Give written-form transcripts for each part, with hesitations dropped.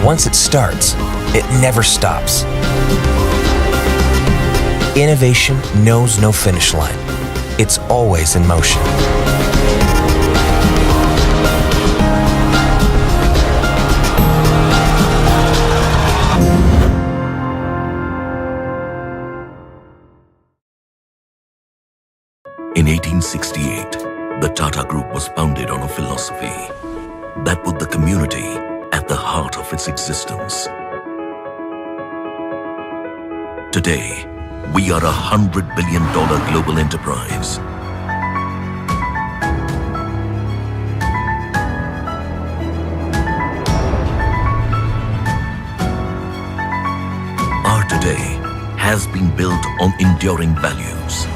Once it starts, it never stops. Innovation knows no finish line. It's always in motion. In 1868, the Tata Group was founded on a philosophy that put the community at the heart of its existence. Today, we are $100 billion global enterprise. Our today has been built on enduring values.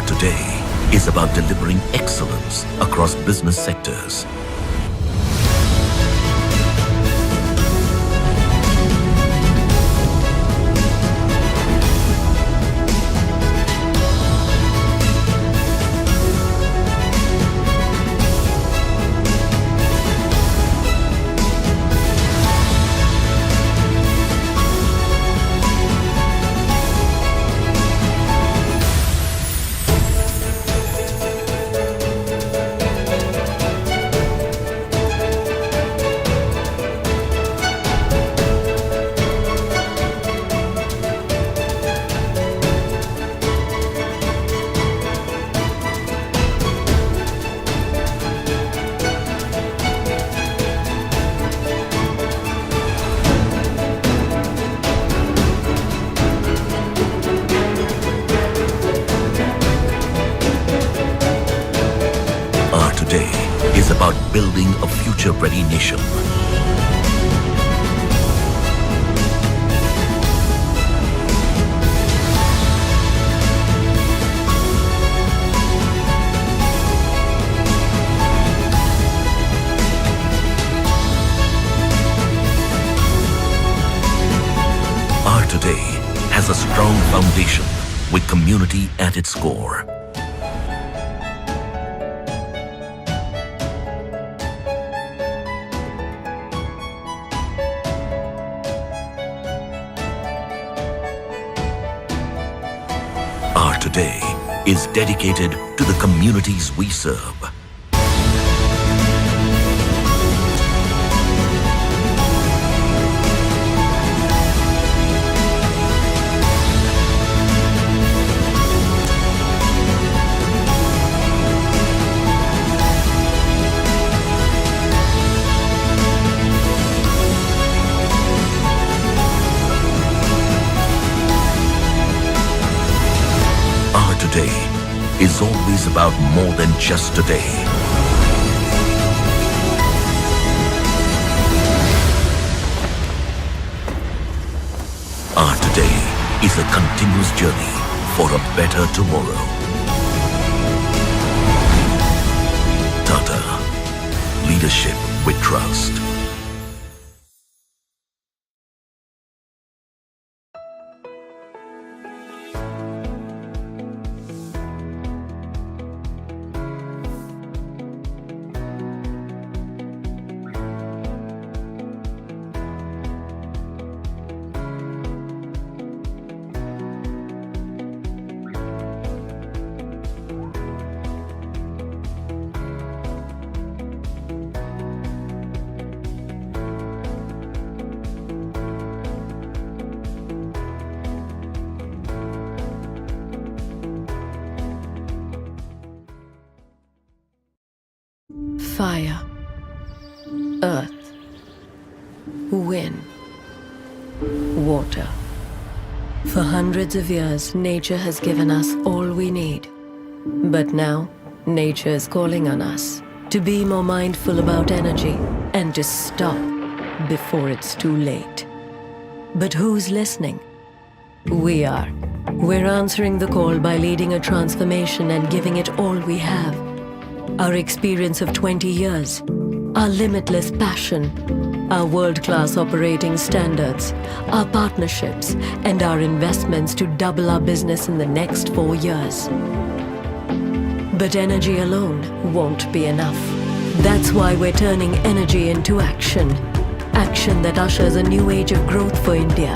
Today is about delivering excellence across business sectors. Today is about building a future-ready nation. Our today has a strong foundation with community at its core. Our today is dedicated to the communities we serve. Our today is always about more than just today. Our today is a continuous journey for a better tomorrow. Tata, leadership with trust. Fire, earth, wind, water. For hundreds of years, nature has given us all we need. But now, nature is calling on us to be more mindful about energy and to stop before it's too late. But who's listening? We are. We're answering the call by leading a transformation and giving it all we have. Our experience of 20 years, our limitless passion, our world-class operating standards, our partnerships, and our investments to double our business in the next 4 years. But energy alone won't be enough. That's why we're turning energy into action. Action that ushers a new age of growth for India.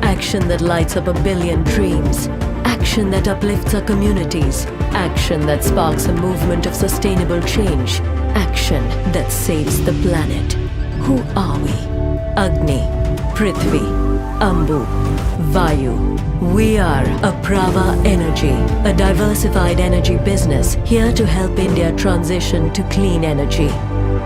Action that lights up 1 billion dreams. Action that uplifts our communities. Action that sparks a movement of sustainable change. Action that saves the planet. Who are we? Agni, Prithvi, Ambu, Vayu. We are Aprava Energy, a diversified energy business here to help India transition to clean energy.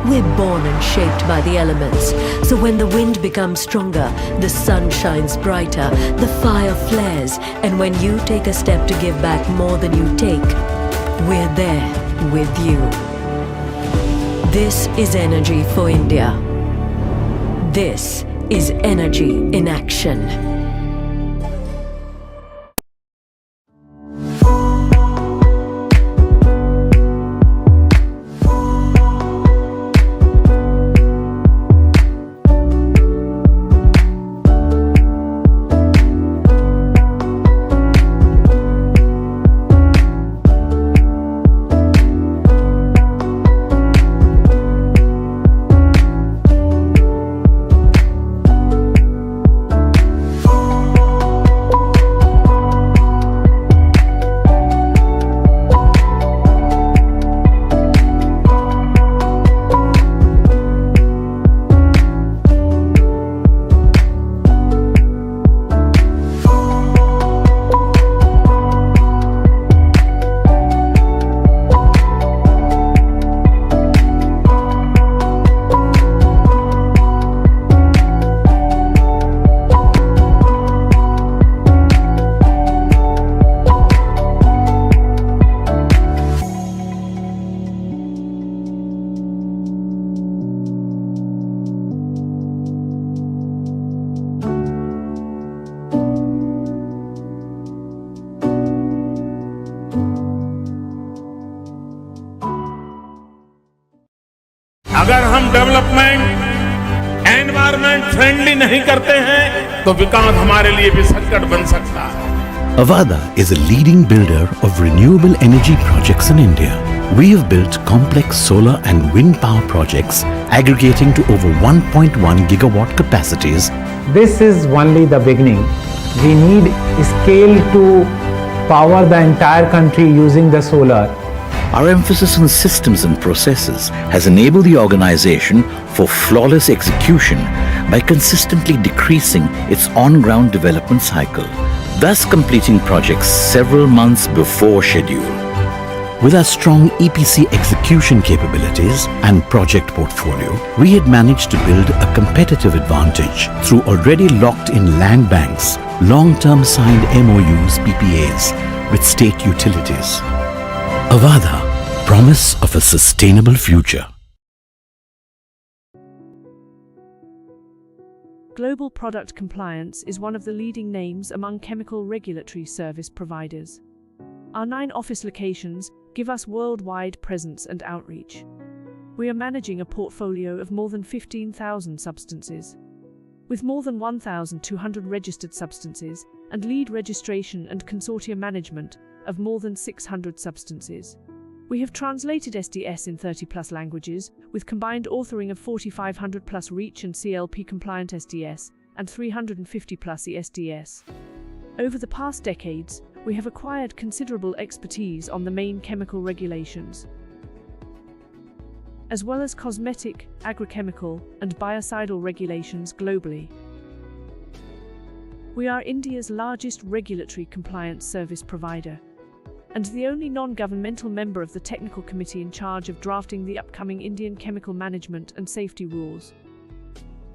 We're born and shaped by the elements, so when the wind becomes stronger, the sun shines brighter, the fire flares, and when you take a step to give back more than you take, we're there with you. This is energy for India. This is energy in action. अगर हम development environment friendly नहीं करते हैं तो विकास हमारे लिए भी संकट बन सकता है. Avada is a leading builder of renewable energy projects in India. We have built complex solar and wind power projects aggregating to over 1.1 gigawatt capacities. This is only the beginning. We need scale to power the entire country using the solar. Our emphasis on systems and processes has enabled the organization for flawless execution by consistently decreasing its on-ground development cycle, thus completing projects several months before schedule. With our strong EPC execution capabilities and project portfolio, we had managed to build a competitive advantage through already locked-in land banks, long-term signed MOUs, PPAs with state utilities. Avada, promise of a sustainable future. Global Product Compliance is one of the leading names among chemical regulatory service providers. Our 9 office locations give us worldwide presence and outreach. We are managing a portfolio of more than 15,000 substances. With more than 1,200 registered substances and lead registration and consortia management of more than 600 substances. We have translated SDS in 30+ languages, with combined authoring of 4,500+ REACH and CLP compliant SDS and 350+ ESDS. Over the past decades, we have acquired considerable expertise on the main chemical regulations, as well as cosmetic, agrochemical, and biocidal regulations globally. We are India's largest regulatory compliance service provider, and the only non-governmental member of the technical committee in charge of drafting the upcoming Indian chemical management and safety rules.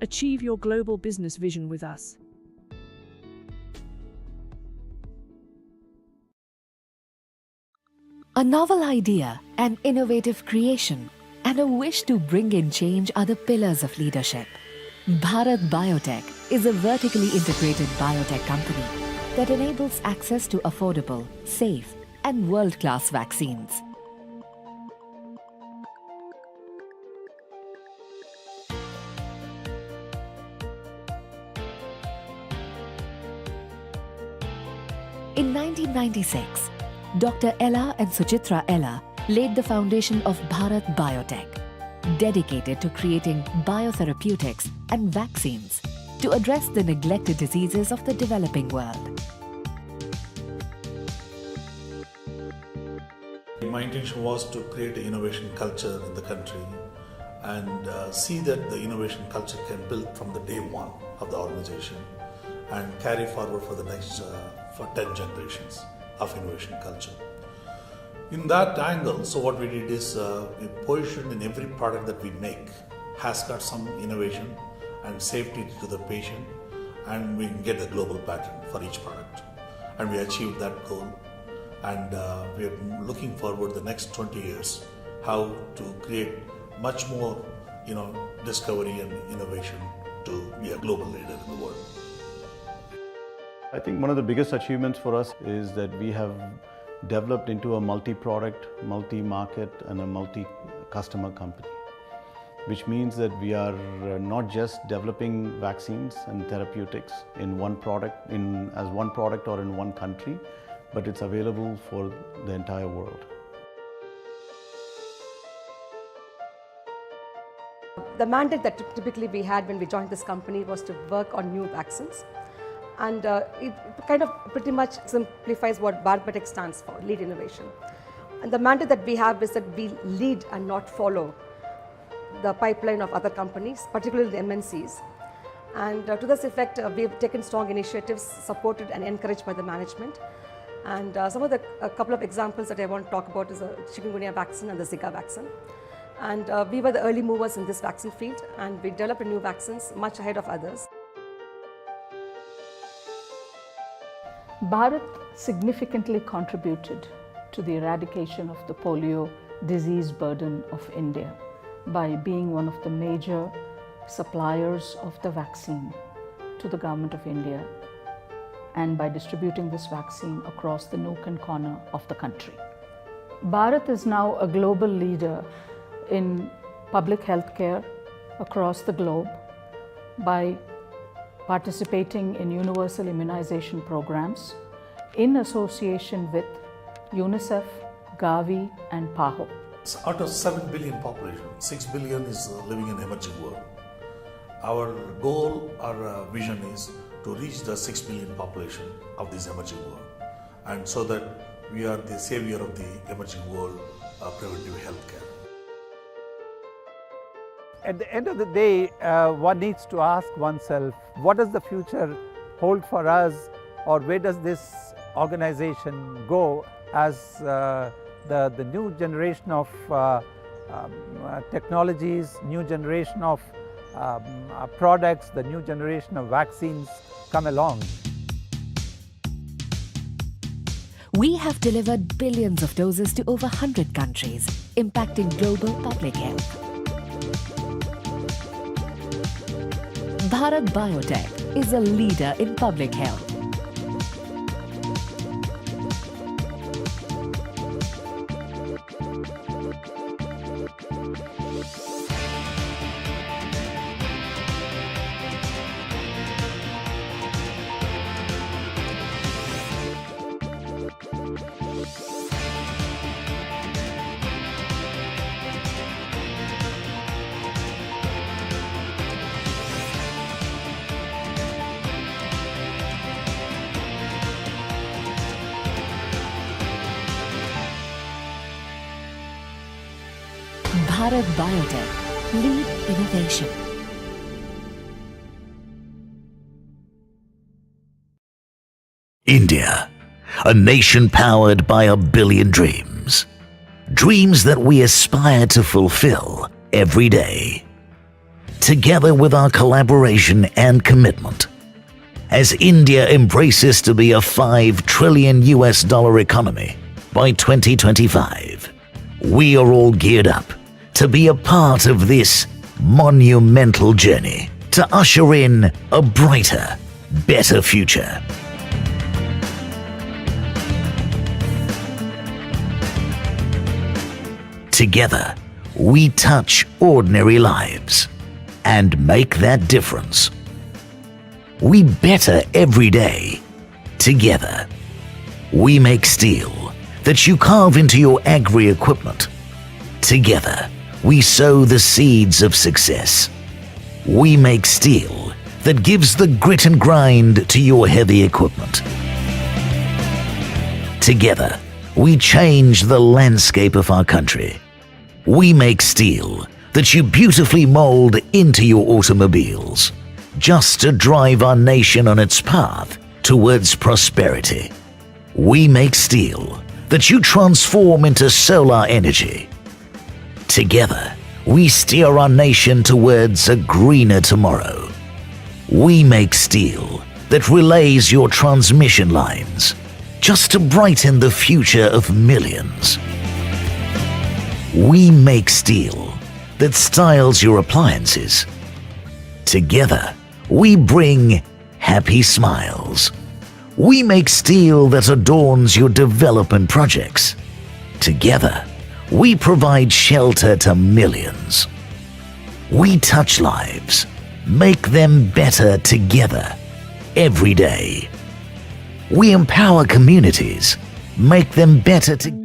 Achieve your global business vision with us. A novel idea, an innovative creation, and a wish to bring in change are the pillars of leadership. Bharat Biotech is a vertically integrated biotech company that enables access to affordable, safe, and world-class vaccines. In 1996, Dr. Ella and Suchitra Ella laid the foundation of Bharat Biotech, dedicated to creating biotherapeutics and vaccines to address the neglected diseases of the developing world. My intention was to create an innovation culture in the country and see that the innovation culture can build from the day one of the organization and carry forward for the next for 10 generations of innovation culture. In that angle, so what we did is we positioned in every product that we make has got some innovation and safety to the patient, and we can get a global patent for each product. And we achieved that goal, and we are looking forward the next 20 years how to create much more, discovery and innovation to be a global leader in the world. I think one of the biggest achievements for us is that we have developed into a multi-product, multi-market and a multi-customer company, which means that we are not just developing vaccines and therapeutics in one product, as one product or in one country, but it's available for the entire world. The mandate that typically we had when we joined this company was to work on new vaccines. And it kind of pretty much simplifies what Bharat Biotech stands for, lead innovation. And the mandate that we have is that we lead and not follow the pipeline of other companies, particularly the MNCs. And to this effect, we have taken strong initiatives supported and encouraged by the management. And a couple of examples that I want to talk about is the chikungunya vaccine and the Zika vaccine. And we were the early movers in this vaccine field, and we developed new vaccines much ahead of others. Bharat significantly contributed to the eradication of the polio disease burden of India by being one of the major suppliers of the vaccine to the government of India and by distributing this vaccine across the nook and corner of the country. Bharat is now a global leader in public health care across the globe by participating in universal immunization programs in association with UNICEF, Gavi and PAHO. Out of 7 billion population, 6 billion is living in emerging world. Our goal, our vision is to reach the 6 billion population of this emerging world, and so that we are the savior of the emerging world preventive healthcare. At the end of the day, one needs to ask oneself, what does the future hold for us, or where does this organization go as the new generation of technologies, new generation of products, the new generation of vaccines come along. We have delivered billions of doses to over 100 countries, impacting global public health. Bharat Biotech is a leader in public health. Bharat Biotech, lead innovation. India, a nation powered by a billion dreams. Dreams that we aspire to fulfill every day. Together with our collaboration and commitment, as India embraces to be a $5 trillion economy by 2025, we are all geared up to be a part of this monumental journey to usher in a brighter, better future. Together, we touch ordinary lives and make that difference. We better every day. Together, we make steel that you carve into your agri-equipment. Together, we sow the seeds of success. We make steel that gives the grit and grind to your heavy equipment. Together, we change the landscape of our country. We make steel that you beautifully mold into your automobiles, just to drive our nation on its path towards prosperity. We make steel that you transform into solar energy. Together, we steer our nation towards a greener tomorrow. We make steel that relays your transmission lines, just to brighten the future of millions. We make steel that styles your appliances. Together, we bring happy smiles. We make steel that adorns your development projects. Together, we provide shelter to millions. We touch lives, make them better together, every day. We empower communities, make them better together.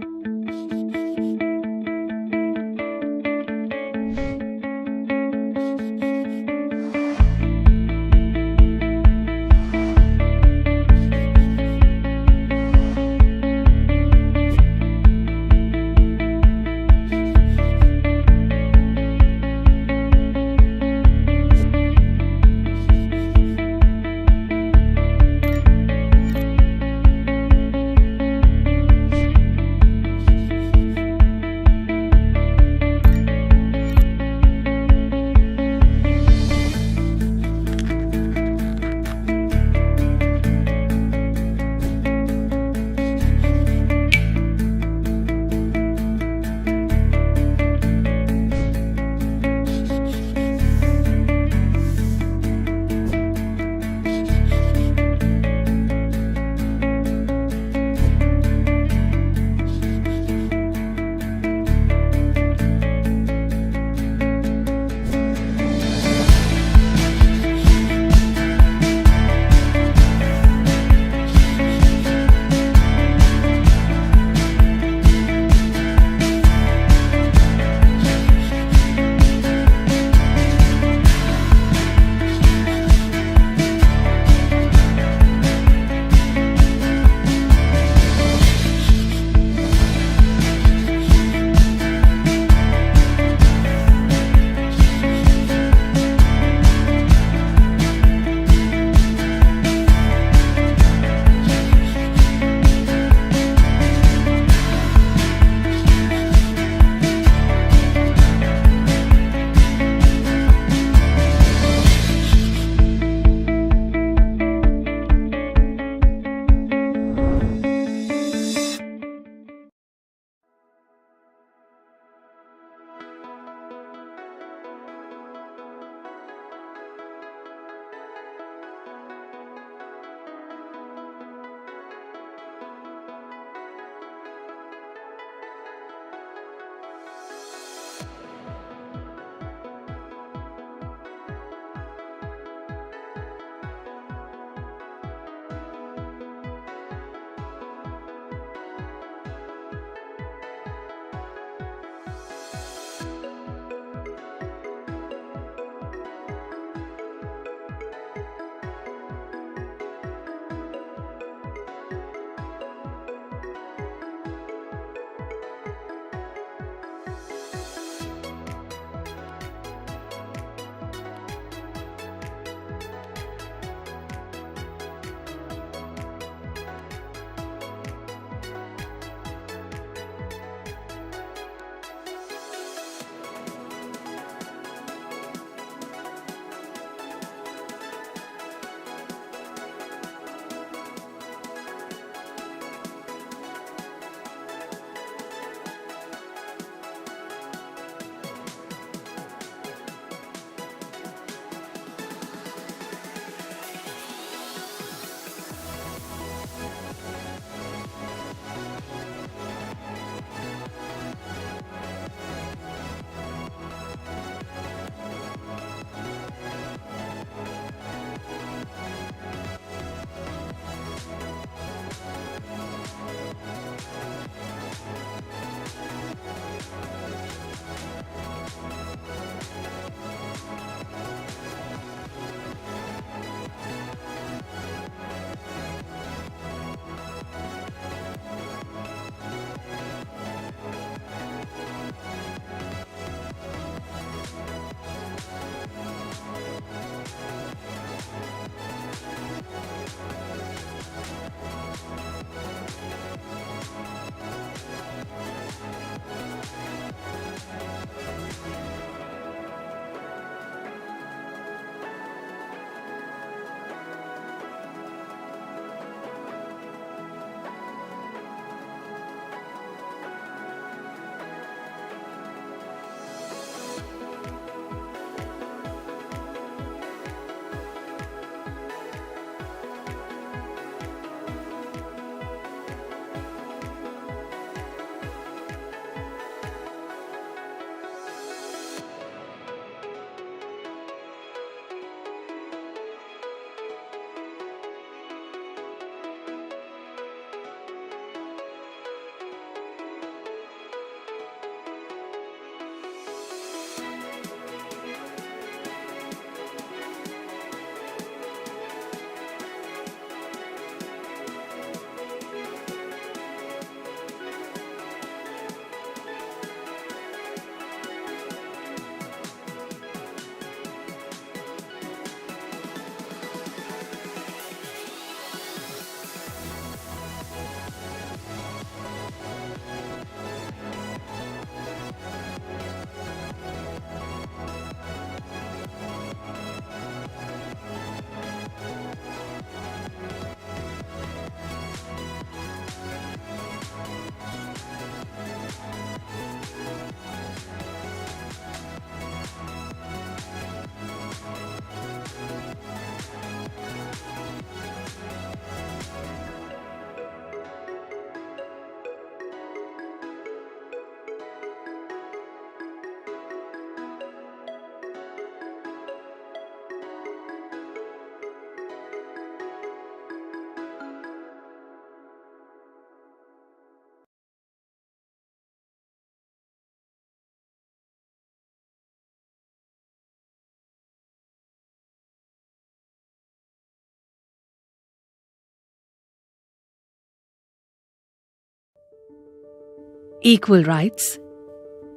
Equal rights,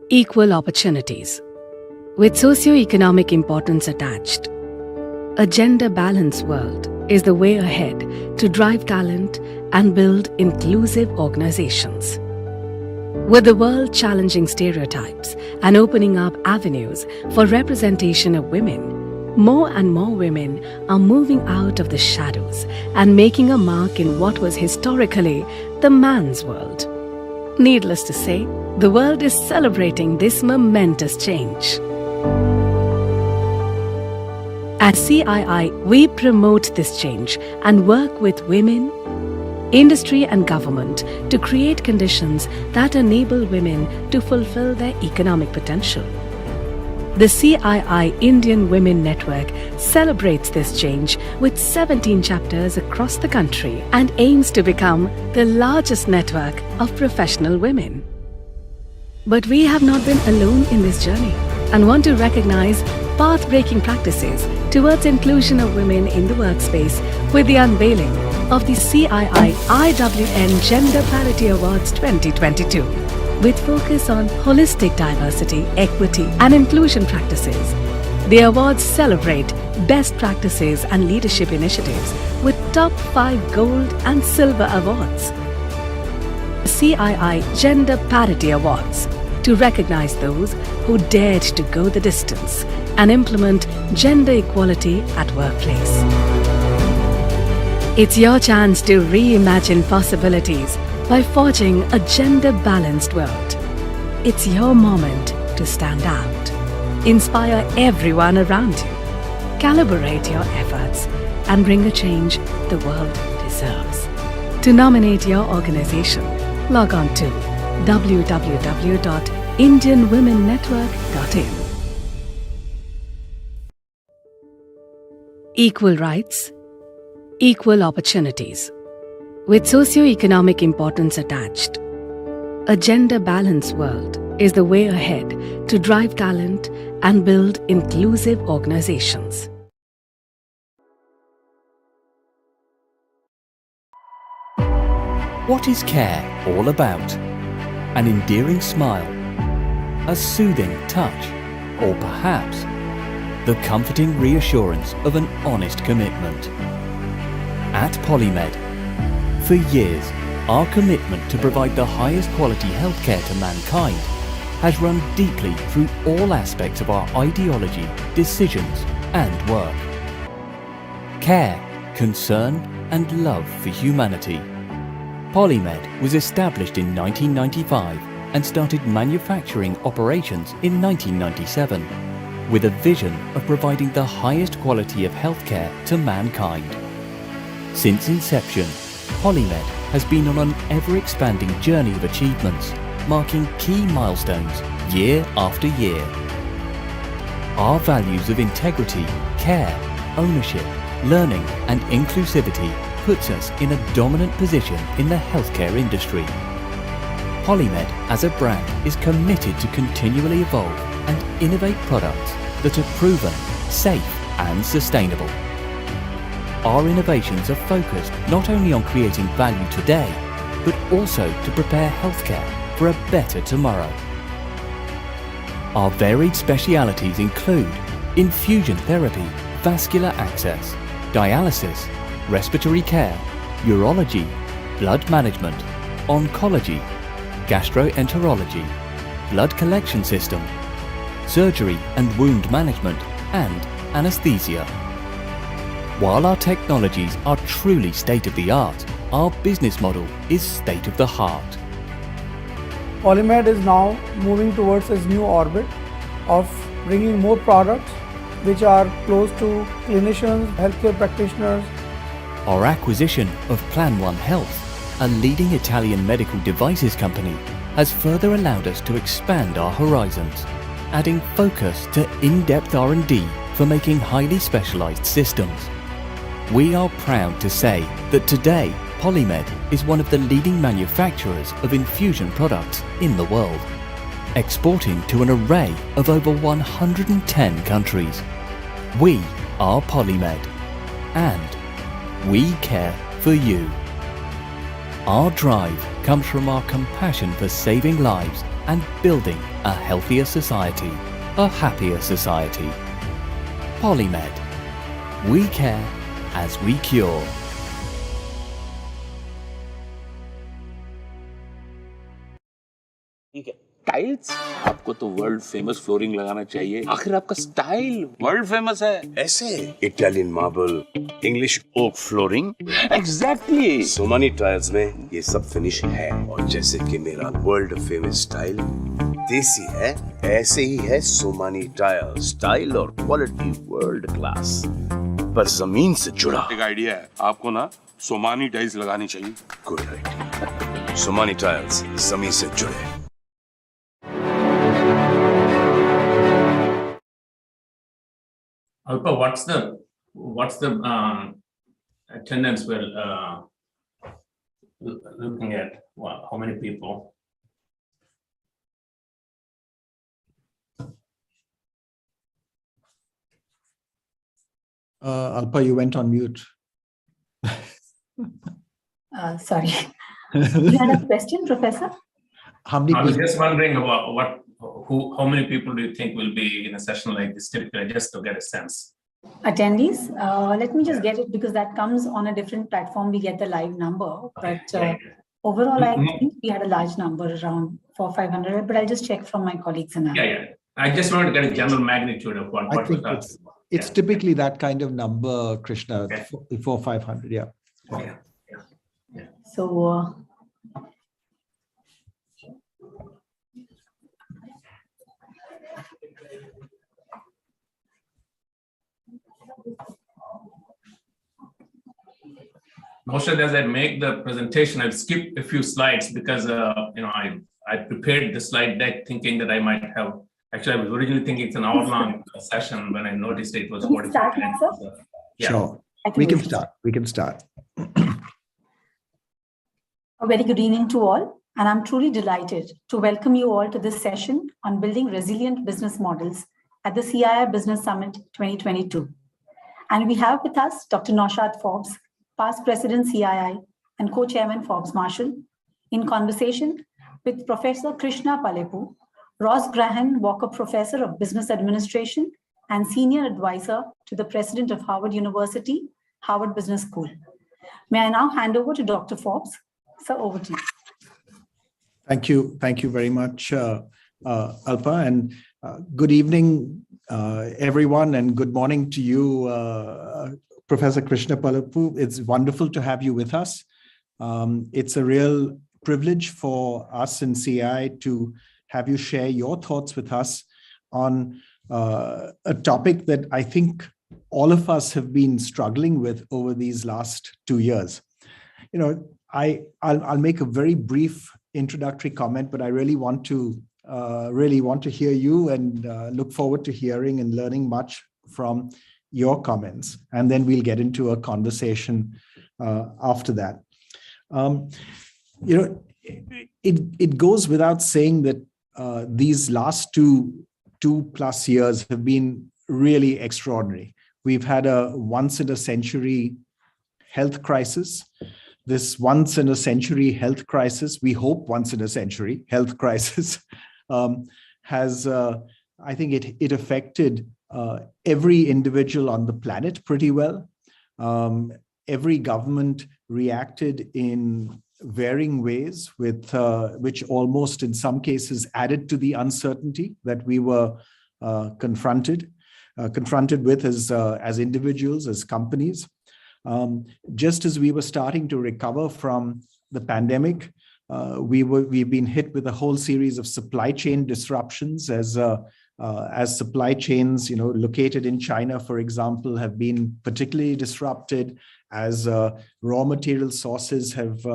equal opportunities, with socio-economic importance attached. A gender-balanced world is the way ahead to drive talent and build inclusive organizations. With the world challenging stereotypes and opening up avenues for representation of women, more and more women are moving out of the shadows and making a mark in what was historically the man's world. Needless to say, the world is celebrating this momentous change. At CII, we promote this change and work with women, industry and government to create conditions that enable women to fulfill their economic potential. The CII Indian Women Network celebrates this change with 17 chapters across the country and aims to become the largest network of professional women. But we have not been alone in this journey and want to recognize path-breaking practices towards inclusion of women in the workspace with the unveiling of the CII IWN Gender Parity Awards 2022. With focus on holistic diversity, equity and inclusion practices. The awards celebrate best practices and leadership initiatives with top 5 gold and silver awards. CII Gender Parity Awards to recognize those who dared to go the distance and implement gender equality at workplace. It's your chance to reimagine possibilities by forging a gender-balanced world. It's your moment to stand out, inspire everyone around you, calibrate your efforts, and bring a change the world deserves. To nominate your organization, log on to www.indianwomennetwork.in. Equal rights, equal opportunities, with socio-economic importance attached. A gender-balanced world is the way ahead to drive talent and build inclusive organizations. What is care all about? An endearing smile, a soothing touch, or perhaps the comforting reassurance of an honest commitment? At Polymed, for years, our commitment to provide the highest quality healthcare to mankind has run deeply through all aspects of our ideology, decisions, and work. Care, concern, and love for humanity. Polymed was established in 1995 and started manufacturing operations in 1997, with a vision of providing the highest quality of healthcare to mankind. Since inception, Polymed has been on an ever-expanding journey of achievements, marking key milestones year after year. Our values of integrity, care, ownership, learning and inclusivity puts us in a dominant position in the healthcare industry. Polymed as a brand is committed to continually evolve and innovate products that are proven, safe and sustainable. Our innovations are focused not only on creating value today, but also to prepare healthcare for a better tomorrow. Our varied specialities include infusion therapy, vascular access, dialysis, respiratory care, urology, blood management, oncology, gastroenterology, blood collection system, surgery and wound management, and anesthesia. While our technologies are truly state-of-the-art, our business model is state-of-the-heart. Polymed is now moving towards its new orbit of bringing more products which are close to clinicians, healthcare practitioners. Our acquisition of Plan One Health, a leading Italian medical devices company, has further allowed us to expand our horizons, adding focus to in-depth R&D for making highly specialized systems. We are proud to say that today Polymed is one of the leading manufacturers of infusion products in the world, exporting to an array of over 110 countries. We are Polymed, and we care for you. Our drive comes from our compassion for saving lives and building a healthier society, a happier society. Polymed. We care as we cure. ठीक है, tiles आपको तो world famous flooring लगाना चाहिए। आखिर आपका style world famous है। ऐसे Italian marble, English oak flooring, exactly. Somany tiles में ये सब फिनिश है। और जैसे कि मेरा वर्ल्ड फेमस स्टाइल देसी है, ऐसे ही है सोमानी टाइल। स्टाइल और क्वालिटी वर्ल्ड क्लास, पर जमीन से जुड़ा। एक आइडिया है, आपको ना सोमानी टाइल्स लगानी चाहिए। Good idea. सोमानी टाइल्स, जमीन से जुड़े। Alpa, what's the attendance we're looking at? How many people? Alpa, you went on mute. Sorry. You had a question, Professor? How many I was people? just wondering about how many people do you think will be in a session like this typically, just to get a sense? Attendees? Let me just get it, because that comes on a different platform. We get the live number, but overall, I think we had a large number, around 400-500, but I'll just check from my colleagues. Yeah. I just wanted to get a general magnitude of what I think it's typically that kind of number, Krishna, 400-500, yeah. Okay. So, Mostly as I make the presentation, I'll skip a few slides because I prepared the slide deck thinking that I might have. Actually, I was originally thinking it's an hour-long session. When I noticed it was 45 minutes. Yeah. Sure. We can start. A very good evening to all, and I'm truly delighted to welcome you all to this session on building resilient business models at the CII Business Summit 2022. And we have with us Dr. Naushad Forbes, past President CII and Co-Chairman Forbes Marshall, in conversation with Professor Krishna Palepu, Ross Graham Walker Professor of Business Administration and Senior Advisor to the President of Harvard University, Harvard Business School. May I now hand over to Dr. Forbes. Sir, over to you. Thank you very much, Alpa, and good evening, everyone, and good morning to you, Professor Krishna Palepu. It's wonderful to have you with us. It's a real privilege for us in CI to have you share your thoughts with us on a topic that I think all of us have been struggling with over these last 2 years. I'll make a very brief introductory comment, but I really want to hear you and look forward to hearing and learning much from your comments, and then we'll get into a conversation after that. It goes without saying that these last two plus years have been really extraordinary. We've had a once-in-a-century health crisis. This once-in-a-century health crisis, we hope once-in-a-century health crisis, has, I think it affected every individual on the planet pretty well. Every government reacted in varying ways, with which almost in some cases added to the uncertainty that we were confronted with as individuals, as companies. Just as we were starting to recover from the pandemic, we've been hit with a whole series of supply chain disruptions as supply chains, located in China, for example, have been particularly disrupted, as raw material sources have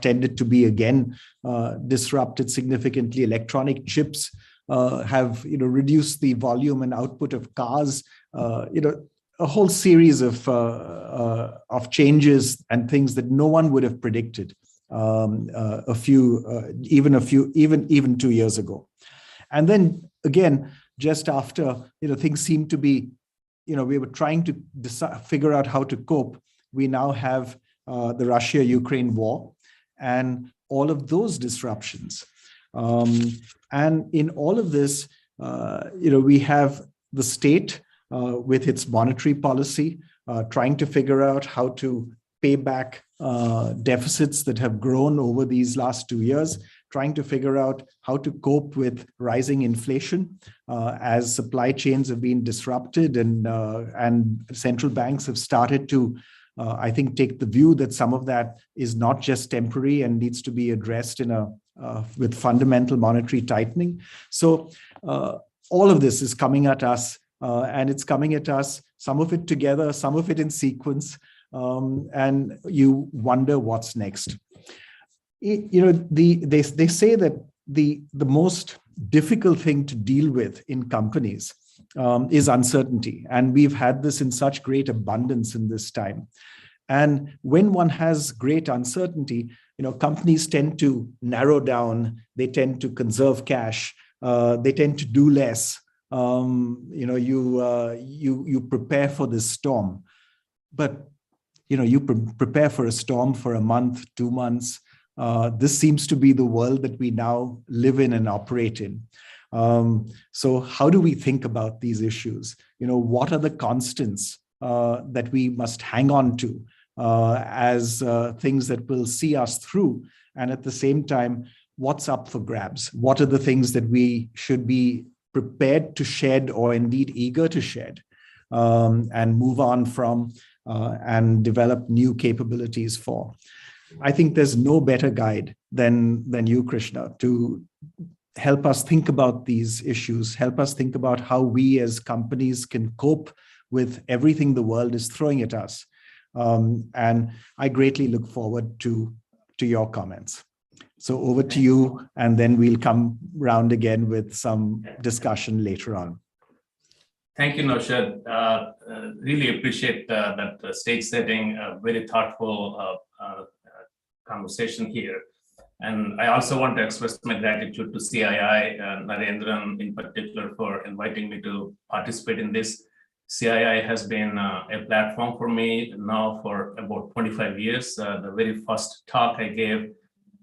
tended to be again disrupted significantly. Electronic chips have reduced the volume and output of cars. A whole series of changes and things that no one would have predicted even 2 years ago. And then again, just after things seem to be, we were trying to figure out how to cope. We now have the Russia-Ukraine war, and all of those disruptions. And in all of this, we have the state with its monetary policy, trying to figure out how to pay back deficits that have grown over these last 2 years, trying to figure out how to cope with rising inflation as supply chains have been disrupted, and central banks have started to, I think, take the view that some of that is not just temporary and needs to be addressed with fundamental monetary tightening. So all of this is coming at us, and it's coming at us, some of it together, some of it in sequence, and you wonder what's next. They say that the most difficult thing to deal with in companies is uncertainty, and we've had this in such great abundance in this time. And when one has great uncertainty, companies tend to narrow down, they tend to conserve cash, they tend to do less. You prepare for this storm, but you prepare for a storm for a month, 2 months. This seems to be the world that we now live in and operate in. So how do we think about these issues? What are the constants that we must hang on to as things that will see us through? And at the same time, what's up for grabs? What are the things that we should be prepared to shed, or indeed eager to shed, and move on from, and develop new capabilities for? I think there's no better guide than you, Krishna, to help us think about these issues, help us think about how we as companies can cope with everything the world is throwing at us. And I greatly look forward to your comments. So over to you, and then we'll come round again with some discussion later on. Thank you, Naushad. Really appreciate that stage setting, very thoughtful conversation here. And I also want to express my gratitude to CII, Narendran in particular, for inviting me to participate in this. CII has been a platform for me now for about 25 years. The very first talk I gave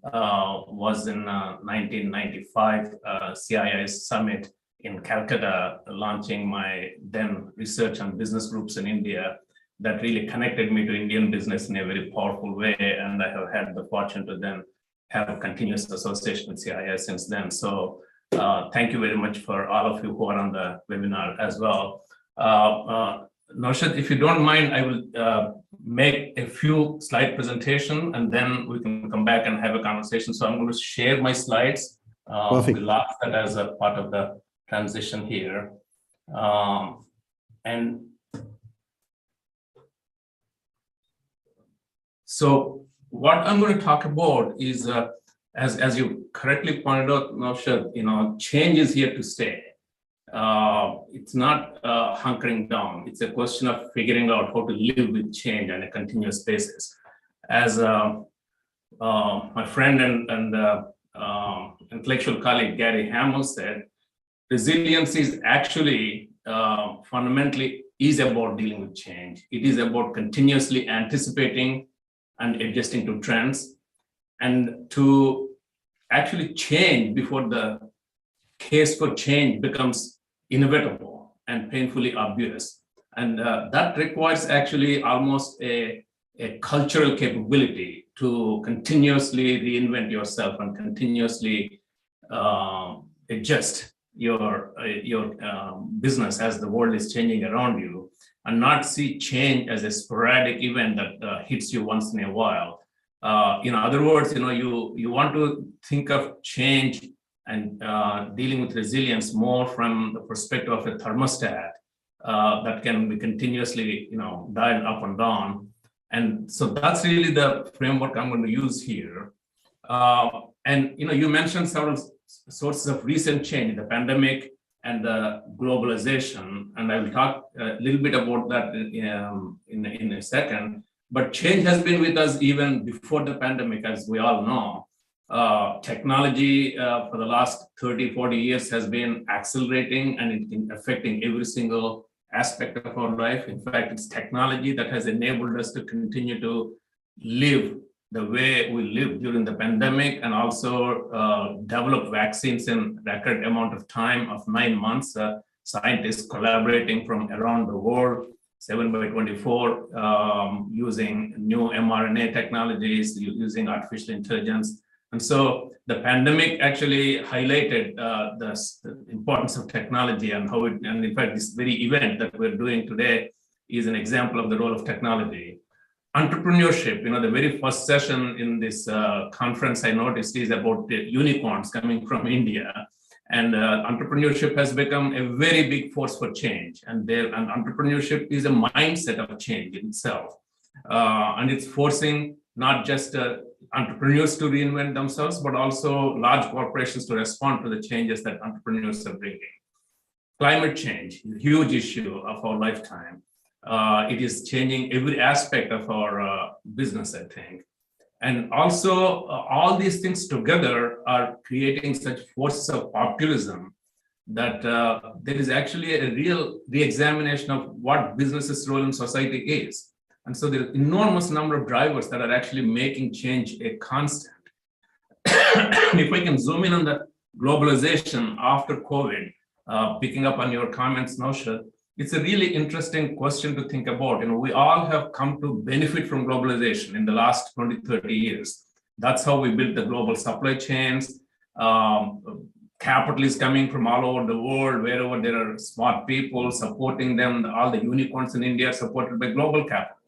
was in 1995 CII Summit in Calcutta, launching my then research on business groups in India. That really connected me to Indian business in a very powerful way, and I have had the fortune to then have a continuous association with CII since then. So thank you very much for all of you who are on the webinar as well. Naushad, if you don't mind, I will make a few slide presentation, and then we can come back and have a conversation. So I'm going to share my slides. Perfect. We'll ask that as a part of the transition here. And so what I'm going to talk about is, as you correctly pointed out, Naushad, change is here to stay. It's not hunkering down. It's a question of figuring out how to live with change on a continuous basis. As my friend and intellectual colleague Gary Hamel said, resilience is actually fundamentally is about dealing with change. It is about continuously anticipating and adjusting to trends, and to actually change before the case for change becomes inevitable and painfully obvious. And that requires actually almost a cultural capability to continuously reinvent yourself and continuously adjust your business as the world is changing around you, and not see change as a sporadic event that hits you once in a while. In other words, you want to think of change and dealing with resilience more from the perspective of a thermostat that can be continuously, dialed up and down. And so that's really the framework I'm going to use here. And you mentioned several sources of recent change, the pandemic and the globalization, and I will talk a little bit about that in a second. But change has been with us even before the pandemic, as we all know. Technology for the last 30, 40 years has been accelerating, and it's been affecting every single aspect of our life. In fact, it's technology that has enabled us to continue to live the way we lived during the pandemic and also develop vaccines in record amount of time of 9 months. Scientists collaborating from around the world, 7/24, using new mRNA technologies, using artificial intelligence. And so the pandemic actually highlighted the importance of technology and how it, and in fact, this very event that we're doing today is an example of the role of technology. Entrepreneurship, the very first session in this conference I noticed is about the unicorns coming from India. And entrepreneurship has become a very big force for change. And entrepreneurship is a mindset of change in itself. And it's forcing not just entrepreneurs to reinvent themselves, but also large corporations to respond to the changes that entrepreneurs are bringing. Climate change is a huge issue of our lifetime. It is changing every aspect of our business, I think. And also, all these things together are creating such forces of populism that there is actually a real re-examination of what business's role in society is. And so there are enormous number of drivers that are actually making change a constant. If I can zoom in on the globalization after COVID, picking up on your comments, Naushad, it's a really interesting question to think about. We all have come to benefit from globalization in the last 20, 30 years. That's how we built the global supply chains. Capital is coming from all over the world, wherever there are smart people supporting them. All the unicorns in India are supported by global capital,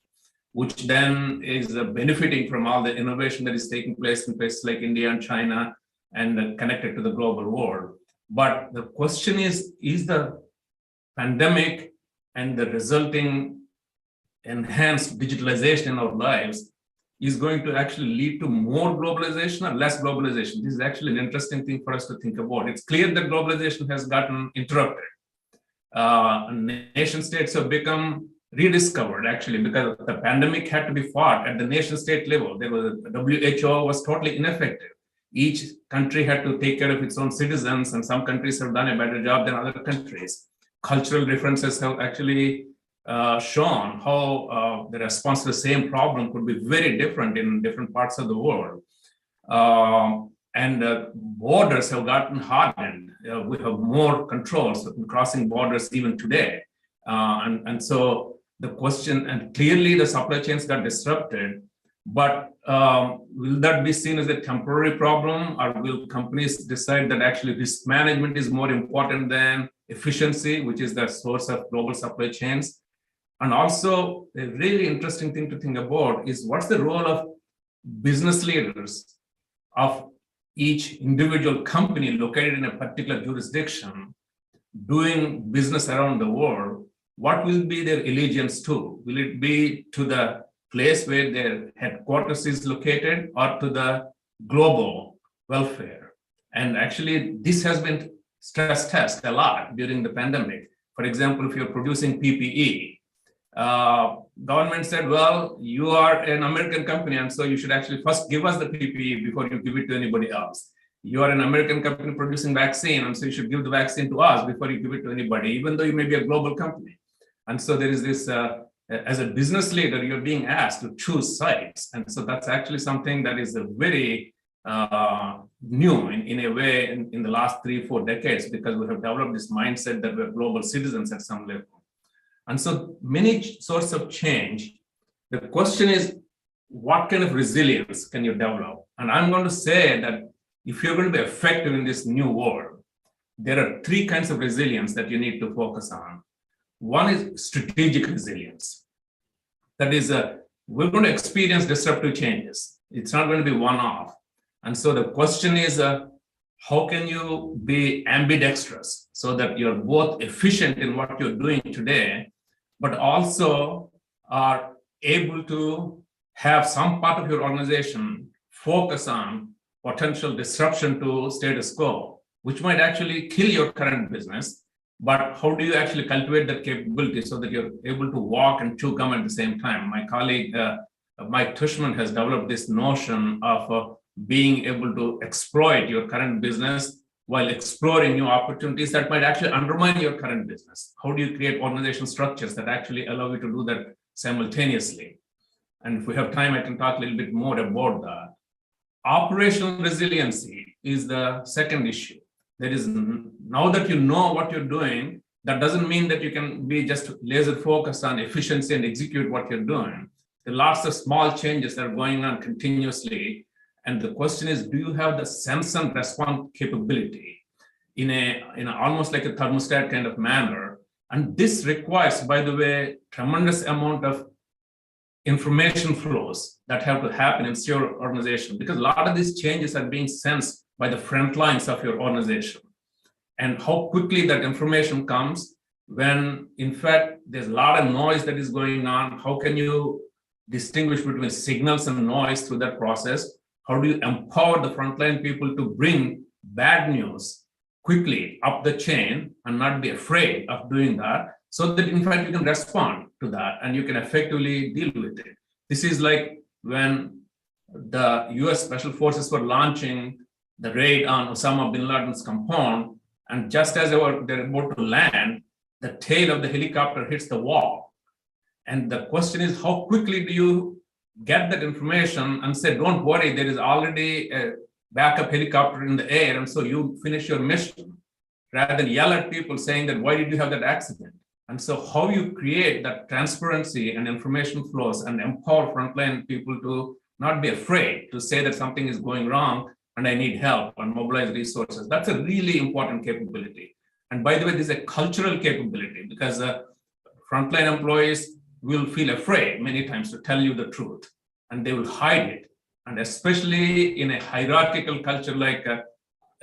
which then is benefiting from all the innovation that is taking place in places like India and China and connected to the global world. But the question is the pandemic and the resulting enhanced digitalization in our lives is going to actually lead to more globalization or less globalization? This is actually an interesting thing for us to think about. It's clear that globalization has gotten interrupted. Nation states have become rediscovered, actually, because the pandemic had to be fought at the nation state level. WHO was totally ineffective. Each country had to take care of its own citizens, and some countries have done a better job than other countries. Cultural differences have actually shown how the response to the same problem could be very different in different parts of the world. And borders have gotten hardened. We have more controls in crossing borders even today. And so the question, and clearly the supply chains got disrupted, but will that be seen as a temporary problem, or will companies decide that actually risk management is more important than efficiency, which is the source of global supply chains? And also, a really interesting thing to think about is what's the role of business leaders of each individual company located in a particular jurisdiction doing business around the world? What will be their allegiance to? Will it be to the place where their headquarters is located, or to the global welfare? And actually, this has been stress tested a lot during the pandemic. For example, if you're producing PPE, government said, well, you are an American company, and so you should actually first give us the PPE before you give it to anybody else. You are an American company producing vaccine, and so you should give the vaccine to us before you give it to anybody, even though you may be a global company. And so there is this, as a business leader, you're being asked to choose sides. And so that's actually something that is a very new in a way in the last 3-4 decades, because we have developed this mindset that we're global citizens at some level. And so many sorts of change. The question is, what kind of resilience can you develop? And I'm going to say that if you're going to be effective in this new world, there are 3 kinds of resilience that you need to focus on. One is strategic resilience. That is, we're going to experience disruptive changes. It's not going to be one-off. And so the question is, how can you be ambidextrous so that you're both efficient in what you're doing today, but also are able to have some part of your organization focus on potential disruption to status quo, which might actually kill your current business. But how do you actually cultivate that capability so that you're able to walk and chew gum at the same time? My colleague, Mike Tushman, has developed this notion of being able to exploit your current business while exploring new opportunities that might actually undermine your current business. How do you create organizational structures that actually allow you to do that simultaneously? And if we have time, I can talk a little bit more about that. Operational resiliency is the second issue. There is, now that you know what you're doing, that doesn't mean that you can be just laser focused on efficiency and execute what you're doing. There are lots of small changes that are going on continuously. And the question is, do you have the sense and response capability in a almost like a thermostat kind of manner? And this requires, by the way, tremendous amount of information flows that have to happen in your organization, because a lot of these changes are being sensed by the front lines of your organization. And how quickly that information comes when, in fact, there's a lot of noise that is going on. How can you distinguish between signals and noise through that process? How do you empower the frontline people to bring bad news quickly up the chain and not be afraid of doing that, so that, in fact, you can respond to that and you can effectively deal with it? This is like when the US Special Forces were launching the raid on Osama bin Laden's compound, and just as they're about to land, the tail of the helicopter hits the wall. And the question is, how quickly do you get that information and say, don't worry, there is already a backup helicopter in the air, and so you finish your mission, rather than yell at people saying that, why did you have that accident? And so how you create that transparency and information flows and empower frontline people to not be afraid to say that something is going wrong and I need help and mobilize resources. That's a really important capability. And by the way, this is a cultural capability, because frontline employees will feel afraid many times to tell you the truth, and they will hide it. And especially in a hierarchical culture like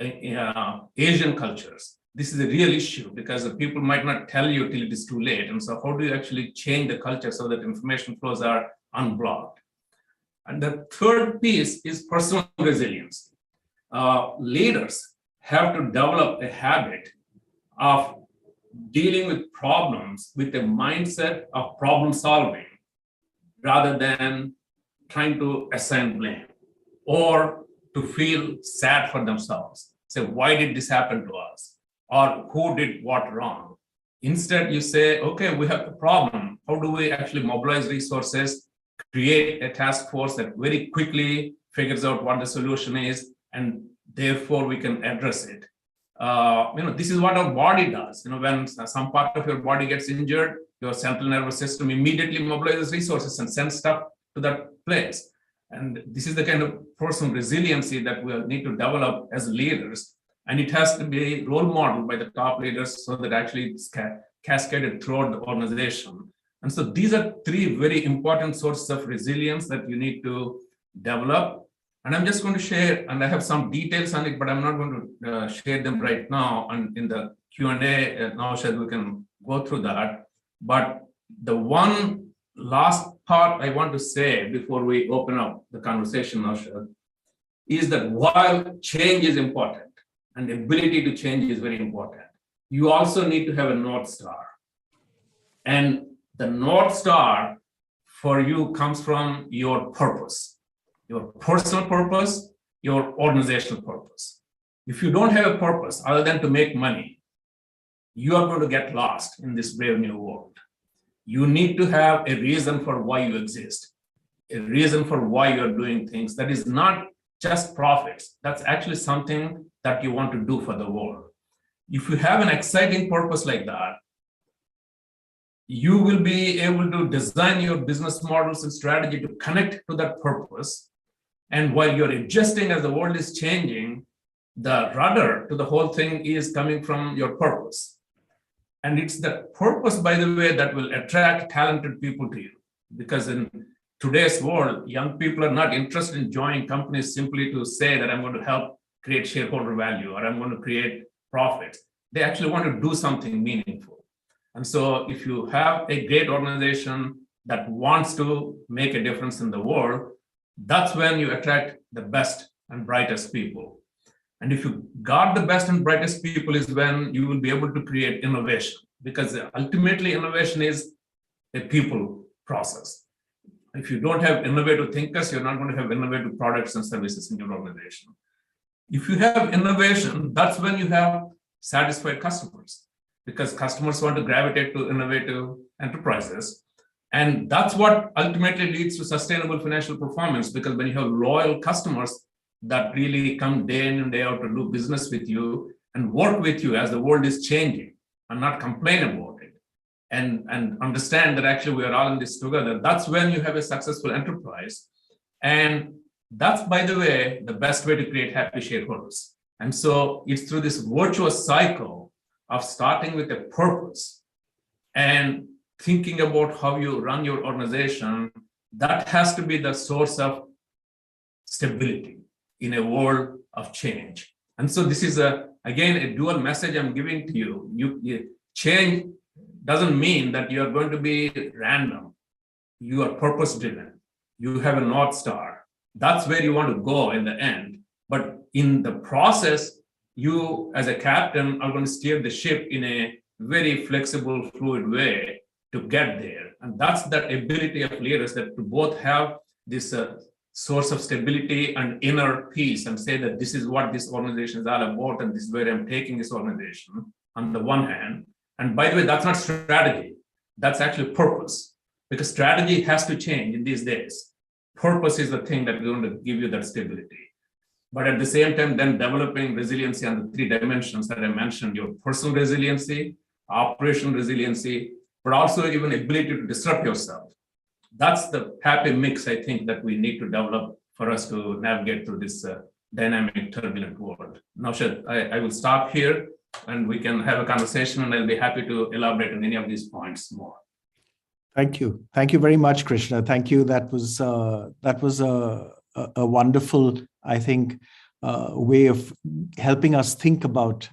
Asian cultures, this is a real issue, because people might not tell you till it is too late. And so how do you actually change the culture so that information flows are unblocked? And the third piece is personal resilience. Leaders have to develop a habit of dealing with problems with a mindset of problem solving, rather than trying to assign blame or to feel sad for themselves. Say, why did this happen to us? Or who did what wrong? Instead, you say, okay, we have the problem. How do we actually mobilize resources, create a task force that very quickly figures out what the solution is, and therefore we can address it. This is what our body does. When some part of your body gets injured, your central nervous system immediately mobilizes resources and sends stuff to that place. And this is the kind of personal resiliency that we need to develop as leaders. And it has to be role modeled by the top leaders so that actually it's cascaded throughout the organization. And so these are three very important sources of resilience that you need to develop. And I'm just going to share, and I have some details on it, but I'm not going to share them right now. And in the Q&A, now we can go through that. But the one last part I want to say before we open up the conversation, Naushad, is that while change is important and the ability to change is very important, you also need to have a North Star. And the North Star for you comes from your purpose, your personal purpose, your organizational purpose. If you don't have a purpose other than to make money, you are going to get lost in this brave new world. You need to have a reason for why you exist, a reason for why you're doing things that is not just profits. That's actually something that you want to do for the world. If you have an exciting purpose like that, you will be able to design your business models and strategy to connect to that purpose. And while you're adjusting as the world is changing, the rudder to the whole thing is coming from your purpose. And it's the purpose, by the way, that will attract talented people to you. Because in today's world, young people are not interested in joining companies simply to say that I'm going to help create shareholder value or I'm going to create profits. They actually want to do something meaningful. And so if you have a great organization that wants to make a difference in the world, that's when you attract the best and brightest people. And if you got the best and brightest people is when you will be able to create innovation, because ultimately innovation is a people process. If you don't have innovative thinkers, you're not going to have innovative products and services in your organization. If you have innovation, that's when you have satisfied customers, because customers want to gravitate to innovative enterprises. And that's what ultimately leads to sustainable financial performance, because when you have loyal customers that really come day in and day out to do business with you and work with you as the world is changing and not complain about it and understand that actually we are all in this together, that's when you have a successful enterprise. And that's, by the way, the best way to create happy shareholders. And so it's through this virtuous cycle of starting with a purpose and thinking about how you run your organization, that has to be the source of stability in a world of change. And so this is again a dual message I'm giving to you. Change doesn't mean that you're going to be random. You are purpose driven. You have a North Star. That's where you want to go in the end. But in the process, you as a captain are going to steer the ship in a very flexible, fluid way to get there. And that's the ability of leaders, that to both have this source of stability and inner peace and say that this is what this organization is all about and this is where I'm taking this organization on the one hand. And by the way, that's not strategy. That's actually purpose, because strategy has to change in these days. Purpose is the thing that is going to give you that stability. But at the same time, then developing resiliency on the 3 dimensions that I mentioned, your personal resiliency, operational resiliency, but also even ability to disrupt yourself. That's the happy mix, I think, that we need to develop for us to navigate through this dynamic, turbulent world. Naushad, I will stop here and we can have a conversation, and I'll be happy to elaborate on any of these points more. Thank you. Thank you very much, Krishna. Thank you. That was a wonderful, I think, way of helping us think about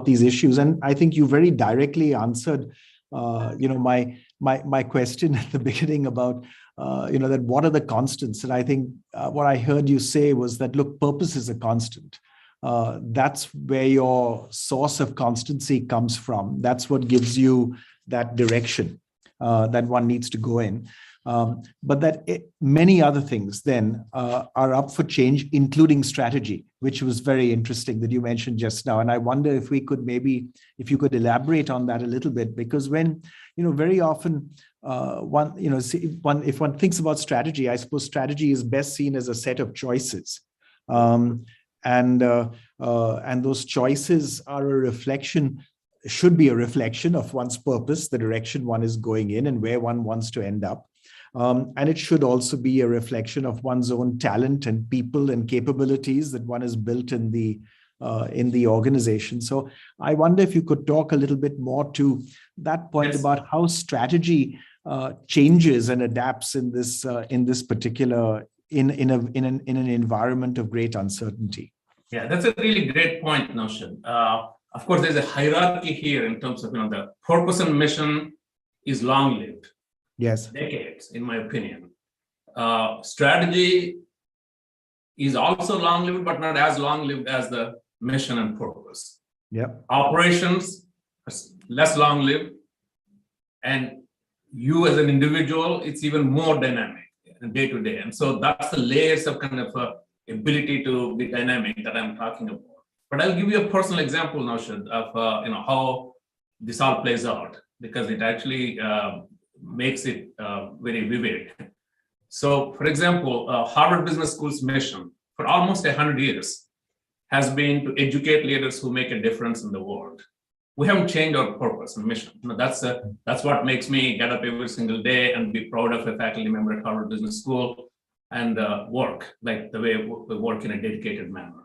these issues. And I think you very directly answered my question at the beginning about that what are the constants. And I think what I heard you say was that, look, purpose is a constant. That's where your source of constancy comes from. That's what gives you that direction that one needs to go in. But that many other things then are up for change, including strategy, which was very interesting that you mentioned just now. And I wonder if we could if you could elaborate on that a little bit, because when, very often if one thinks about strategy, I suppose strategy is best seen as a set of choices. And those choices are should be a reflection of one's purpose, the direction one is going in and where one wants to end up. And it should also be a reflection of one's own talent and people and capabilities that one has built in the organization. So I wonder if you could talk a little bit more to that point about how strategy changes and adapts in this particular in an environment of great uncertainty. Yeah, that's a really great point, Naushad. Of course, there's a hierarchy here in terms of the purpose and mission is long-lived. Yes. Decades, in my opinion. Strategy is also long-lived, but not as long-lived as the mission and purpose. Yep. Operations is less long-lived, and you as an individual, it's even more dynamic day to day. And so that's the layers of kind of ability to be dynamic that I'm talking about. But I'll give you a personal example, Naushad, of how this all plays out, because it actually makes it very vivid. So, for example, Harvard Business School's mission for almost 100 years has been to educate leaders who make a difference in the world. We haven't changed our purpose and mission. That's what makes me get up every single day and be proud of a faculty member at Harvard Business School and work like the way we work in a dedicated manner.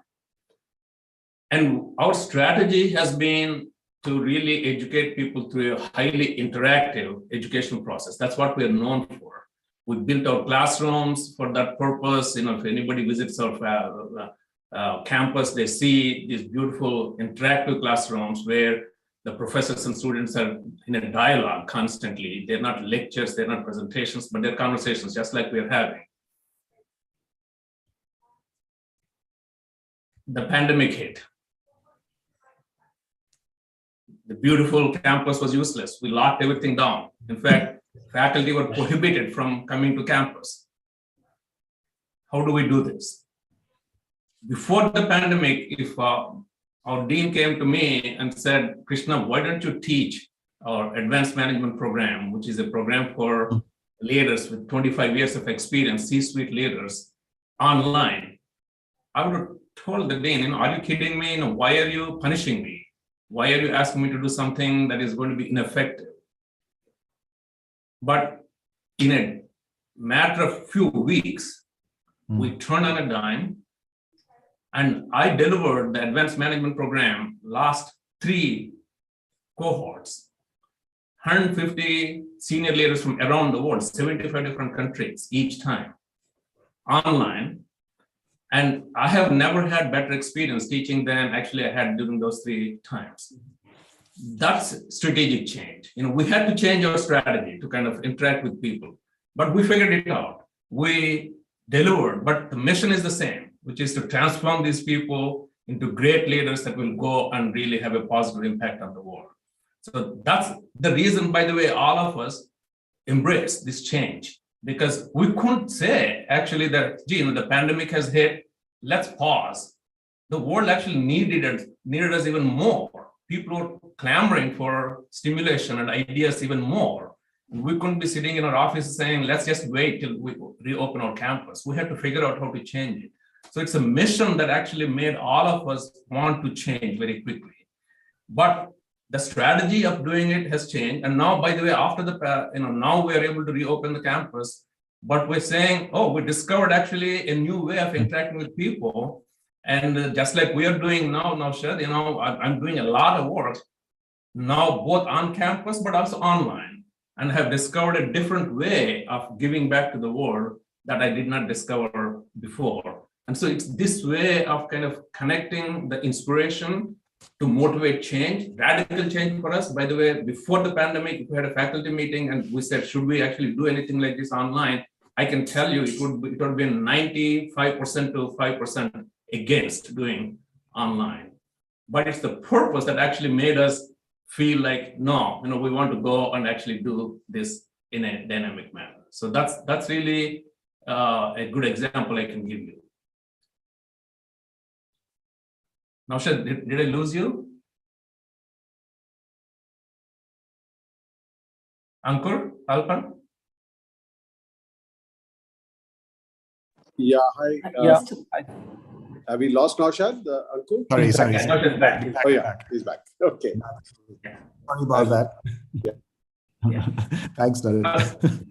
And our strategy has been to really educate people through a highly interactive educational process. That's what we're known for. We built our classrooms for that purpose. If anybody visits our campus, they see these beautiful interactive classrooms where the professors and students are in a dialogue constantly. They're not lectures, they're not presentations, but they're conversations just like we're having. The pandemic hit. The beautiful campus was useless. We locked everything down. In fact, faculty were prohibited from coming to campus. How do we do this? Before the pandemic, if our dean came to me and said, Krishna, why don't you teach our advanced management program, which is a program for leaders with 25 years of experience, C-suite leaders, online, I would have told the dean, are you kidding me? Why are you punishing me? Why are you asking me to do something that is going to be ineffective? But in a matter of few weeks, we turned on a dime, and I delivered the advanced management program last 3 cohorts, 150 senior leaders from around the world, 75 different countries each time, online. And I have never had better experience teaching than actually I had during those 3 times. That's strategic change. We had to change our strategy to kind of interact with people, but we figured it out. We delivered, but the mission is the same, which is to transform these people into great leaders that will go and really have a positive impact on the world. So that's the reason, by the way, all of us embrace this change, because we couldn't say actually that, gee, the pandemic has hit, let's pause. The world actually needed us even more. People were clamoring for stimulation and ideas even more. We couldn't be sitting in our office saying, let's just wait till we reopen our campus. We had to figure out how to change it. So it's a mission that actually made all of us want to change very quickly. But the strategy of doing it has changed. And now, by the way, after the, now we are able to reopen the campus, but we're saying, oh, we discovered actually a new way of interacting with people. And just like we are doing now, Naushad, I'm doing a lot of work now, both on campus, but also online, and have discovered a different way of giving back to the world that I did not discover before. And so it's this way of kind of connecting the inspiration to motivate change, radical change for us. By the way, before the pandemic, we had a faculty meeting and we said, should we actually do anything like this online? I can tell you it would be 95% to 5% against doing online. But it's the purpose that actually made us feel like, no, we want to go and actually do this in a dynamic manner. So that's really a good example I can give you. Naushad, did I lose you? Ankur, Alpan? Yeah, hi. Have we lost Naushad, Ankur? Sorry. Naushad's back. Oh, yeah, he's back. Okay. Sorry about that. Yeah. Thanks, Naren.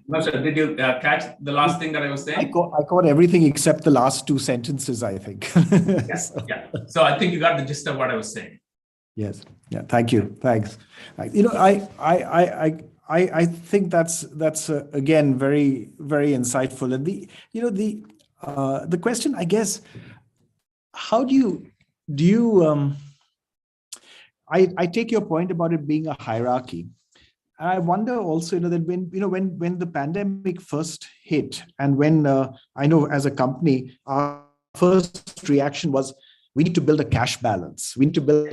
Naushad, did you catch the last thing that I was saying? I caught everything except the last 2 sentences, I think. Yeah. So I think you got the gist of what I was saying. Yes. Yeah. Thank you. Thanks. I think that's again very, very insightful. And the question, I guess, how do you I take your point about it being a hierarchy. And I wonder also, that when the pandemic first hit, and when I know as a company, our first reaction was, we need to build a cash balance. We need to build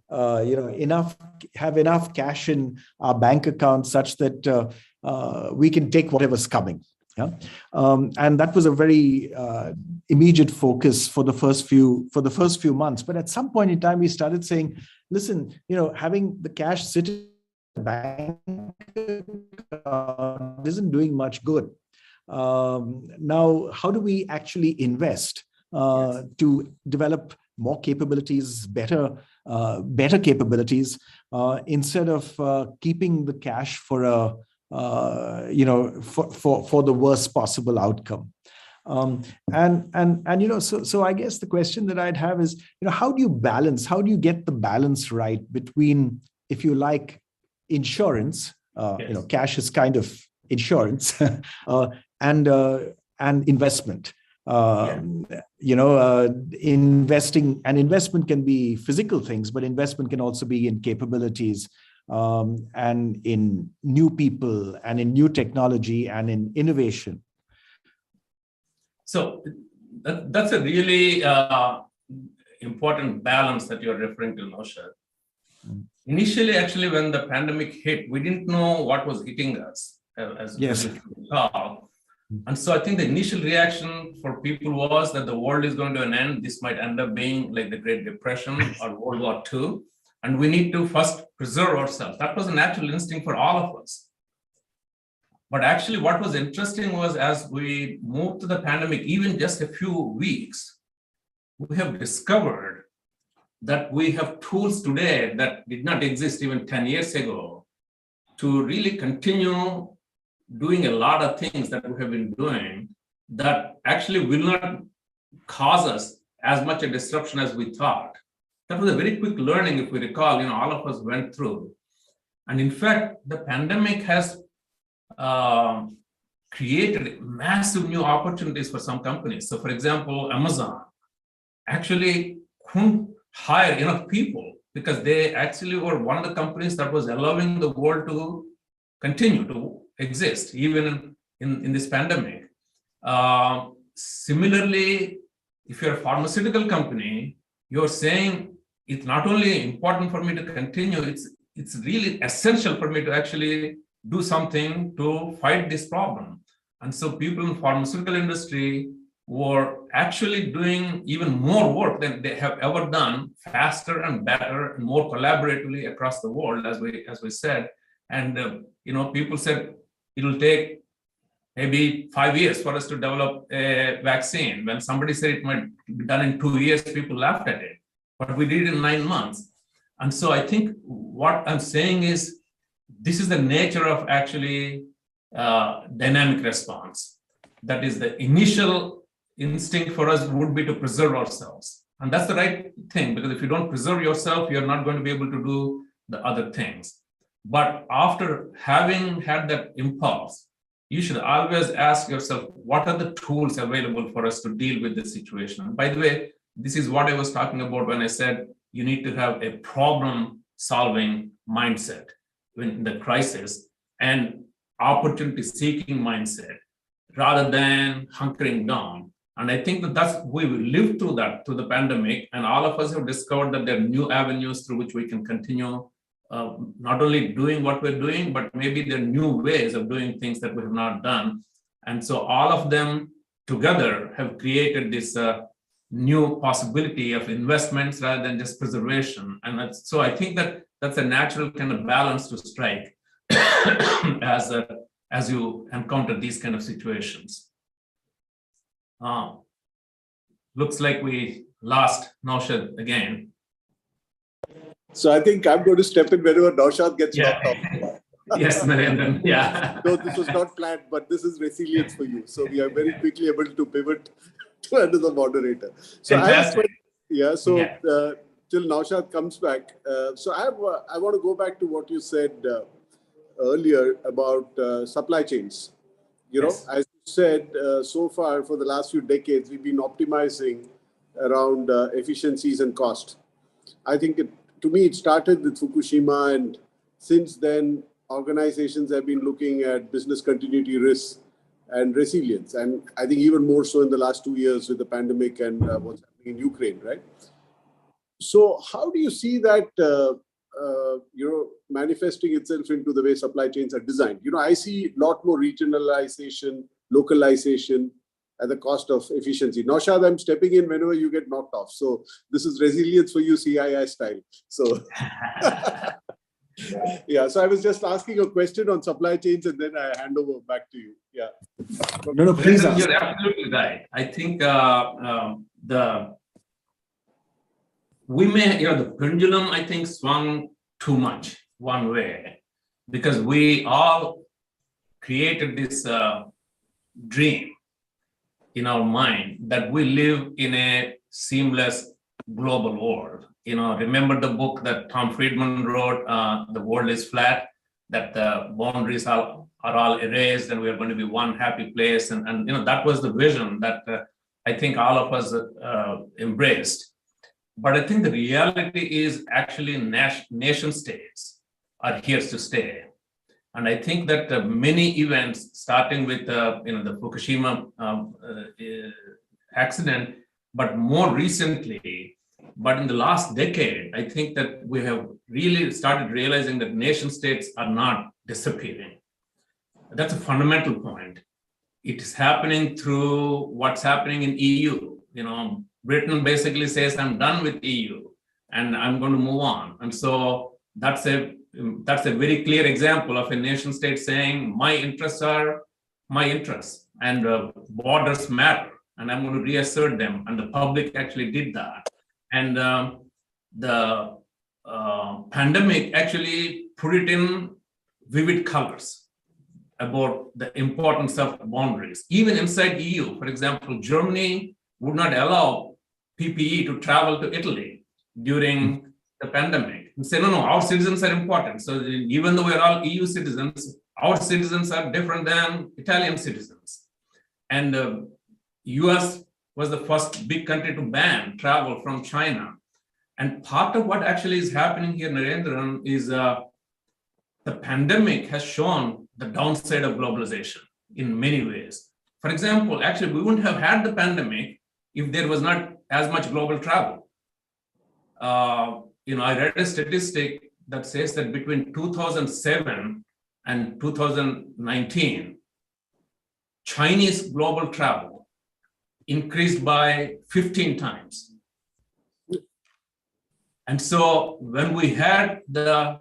have enough cash in our bank account such that we can take whatever's coming. Yeah, and that was a very immediate focus for the first few months. But at some point in time, we started saying, listen, having the cash sit in the bank isn't doing much good. Now, how do we actually invest to develop more capabilities, better capabilities, instead of keeping the cash for for the worst possible outcome? So I guess the question that I'd have is, how do you get the balance right between, if you like, insurance, cash is kind of insurance, and investment. Investing, and investment can be physical things, but investment can also be in capabilities, and in new people, and in new technology, and in innovation. So that's a really important balance that you're referring to, Naushad. Initially, actually, when the pandemic hit, we didn't know what was hitting us, as you recall. And so I think the initial reaction for people was that the world is going to an end. This might end up being like the Great Depression or World War II. and we need to first preserve ourselves. That was a natural instinct for all of us. But actually what was interesting was as we moved to the pandemic, even just a few weeks, we have discovered that we have tools today that did not exist even 10 years ago to really continue doing a lot of things that we have been doing that actually will not cause us as much a disruption as we thought. That was a very quick learning, if we recall, all of us went through. And in fact, the pandemic has created massive new opportunities for some companies. So for example, Amazon actually couldn't hire enough people because they actually were one of the companies that was allowing the world to continue to exist, even in this pandemic. Similarly, if you're a pharmaceutical company, you're saying it's not only important for me to continue, it's really essential for me to actually do something to fight this problem. And so people in the pharmaceutical industry were actually doing even more work than they have ever done, faster and better and more collaboratively across the world, as we said. And people said it'll take maybe 5 years for us to develop a vaccine. When somebody said it might be done in 2 years, people laughed at it. But we did it in 9 months. And so I think what I'm saying is, this is the nature of actually dynamic response. That is, the initial instinct for us would be to preserve ourselves. And that's the right thing, because if you don't preserve yourself, you're not going to be able to do the other things. But after having had that impulse, you should always ask yourself, what are the tools available for us to deal with this situation? And by the way, this is what I was talking about when I said you need to have a problem-solving mindset in the crisis and opportunity-seeking mindset rather than hunkering down. And I think we will live through that, through the pandemic, and all of us have discovered that there are new avenues through which we can continue not only doing what we're doing, but maybe there are new ways of doing things that we have not done. And so all of them together have created this new possibility of investments rather than just preservation. And so I think that's a natural kind of balance to strike as you encounter these kind of situations. Looks like we lost Naushad again. So I think I'm going to step in whenever Naushad gets knocked off. Yes, Narendran. Yeah. No, this was not planned, but this is resilience for you. So we are very quickly able to pivot to another moderator. So Fantastic. Till Naushad comes back. So I want to go back to what you said earlier about supply chains. Yes. As you said, so far for the last few decades, we've been optimizing around efficiencies and cost. I think to me, it started with Fukushima, and since then, organizations have been looking at business continuity risks and resilience. And I think even more so in the last 2 years with the pandemic and what's happening in Ukraine, right? So how do you see that, manifesting itself into the way supply chains are designed? I see a lot more regionalization, localization at the cost of efficiency. Naushad, I'm stepping in whenever you get knocked off. So this is resilience for you, CII style. So yeah, so I was just asking a question on supply chains and then I hand over back to you. Yeah. No, please ask. You're absolutely right. I think the pendulum, I think, swung too much one way because we all created this dream in our mind that we live in a seamless global world. Remember the book that Tom Friedman wrote, The World is Flat, that the boundaries are all erased and we're going to be one happy place. And that was the vision that I think all of us embraced. But I think the reality is actually nation states are here to stay. And I think that many events, starting with the Fukushima accident, but more recently, but in the last decade, I think that we have really started realizing that nation states are not disappearing. That's a fundamental point. It is happening through what's happening in EU. Britain basically says, I'm done with EU. and I'm going to move on. And so that's a very clear example of a nation state saying my interests are my interests, and borders matter, and I'm going to reassert them. And the public actually did that. And the pandemic actually put it in vivid colors about the importance of boundaries. Even inside EU, for example, Germany would not allow PPE to travel to Italy during the pandemic. And say, no, our citizens are important. So even though we're all EU citizens, our citizens are different than Italian citizens. And US was the first big country to ban travel from China. And part of what actually is happening here, Narendran, is the pandemic has shown the downside of globalization in many ways. For example, actually, we wouldn't have had the pandemic if there was not as much global travel. I read a statistic that says that between 2007 and 2019, Chinese global travel increased by 15 times. And so when we had the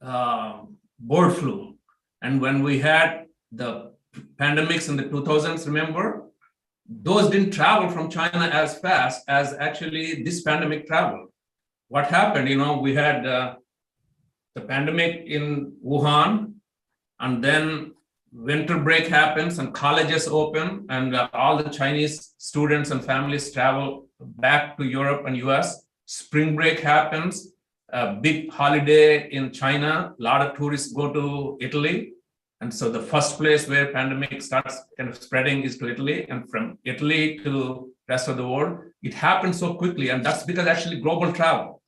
bird flu, and when we had the pandemics in the 2000s, remember, those didn't travel from China as fast as actually this pandemic traveled. What happened, we had the pandemic in Wuhan, and then winter break happens and colleges open, and all the Chinese students and families travel back to Europe and US. Spring break happens, a big holiday in China, a lot of tourists go to Italy. And so the first place where pandemic starts kind of spreading is to Italy, and from Italy to rest of the world. It happened so quickly, and that's because actually global travel.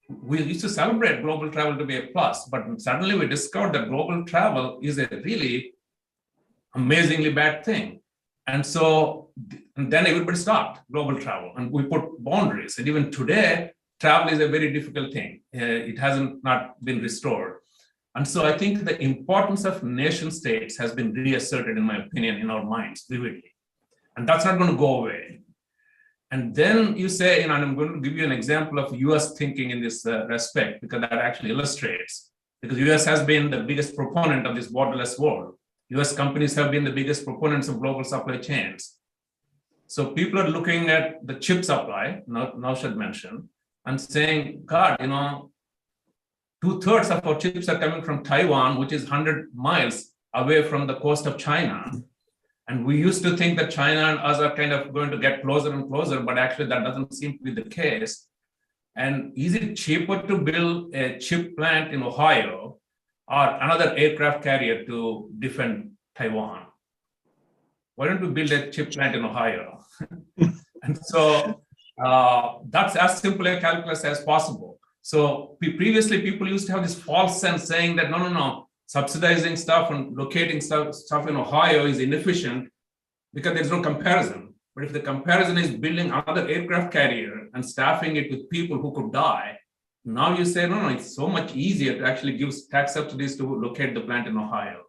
We used to celebrate global travel to be a plus, but suddenly we discovered that global travel is a really amazingly bad thing. And so, and then everybody stopped global travel, and we put boundaries. And even today, travel is a very difficult thing. It hasn't not been restored. And so I think the importance of nation states has been reasserted, in my opinion, in our minds vividly. And that's not going to go away. And then you say, and I'm going to give you an example of US thinking in this respect, because that actually illustrates, because US has been the biggest proponent of this borderless world. US companies have been the biggest proponents of global supply chains. So people are looking at the chip supply, Naushad mentioned, and saying, God, 2/3 of our chips are coming from Taiwan, which is 100 miles away from the coast of China. And we used to think that China and us are kind of going to get closer and closer, but actually that doesn't seem to be the case. And is it cheaper to build a chip plant in Ohio or another aircraft carrier to defend Taiwan? Why don't we build a chip plant in Ohio? And so that's as simple a calculus as possible. So previously people used to have this false sense saying that, no, subsidizing stuff and locating stuff in Ohio is inefficient because there's no comparison. But if the comparison is building another aircraft carrier and staffing it with people who could die, now you say, no, it's so much easier to actually give tax subsidies to locate the plant in Ohio.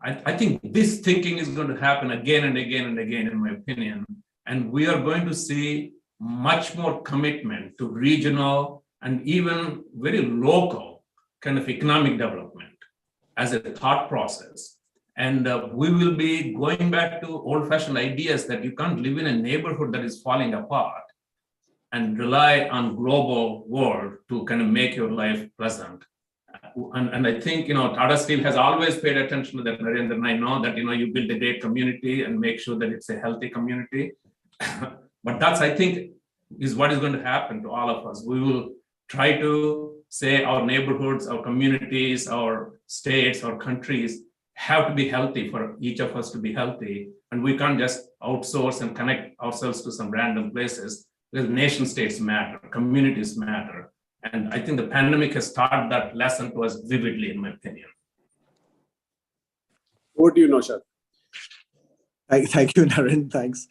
I think this thinking is going to happen again and again and again, in my opinion. And we are going to see much more commitment to regional and even very local kind of economic development as a thought process. And we will be going back to old-fashioned ideas that you can't live in a neighborhood that is falling apart and rely on global world to kind of make your life pleasant. And I think, Tata Steel has always paid attention to that, Narendra, and I know that, you build a great community and make sure that it's a healthy community. But that's, I think, is what is going to happen to all of us. We will try to say our neighborhoods, our communities, our states, our countries have to be healthy for each of us to be healthy. And we can't just outsource and connect ourselves to some random places, because nation states matter, communities matter. And I think the pandemic has taught that lesson to us vividly, in my opinion. Over to you, Naushad. Thank you, Naren. Thanks.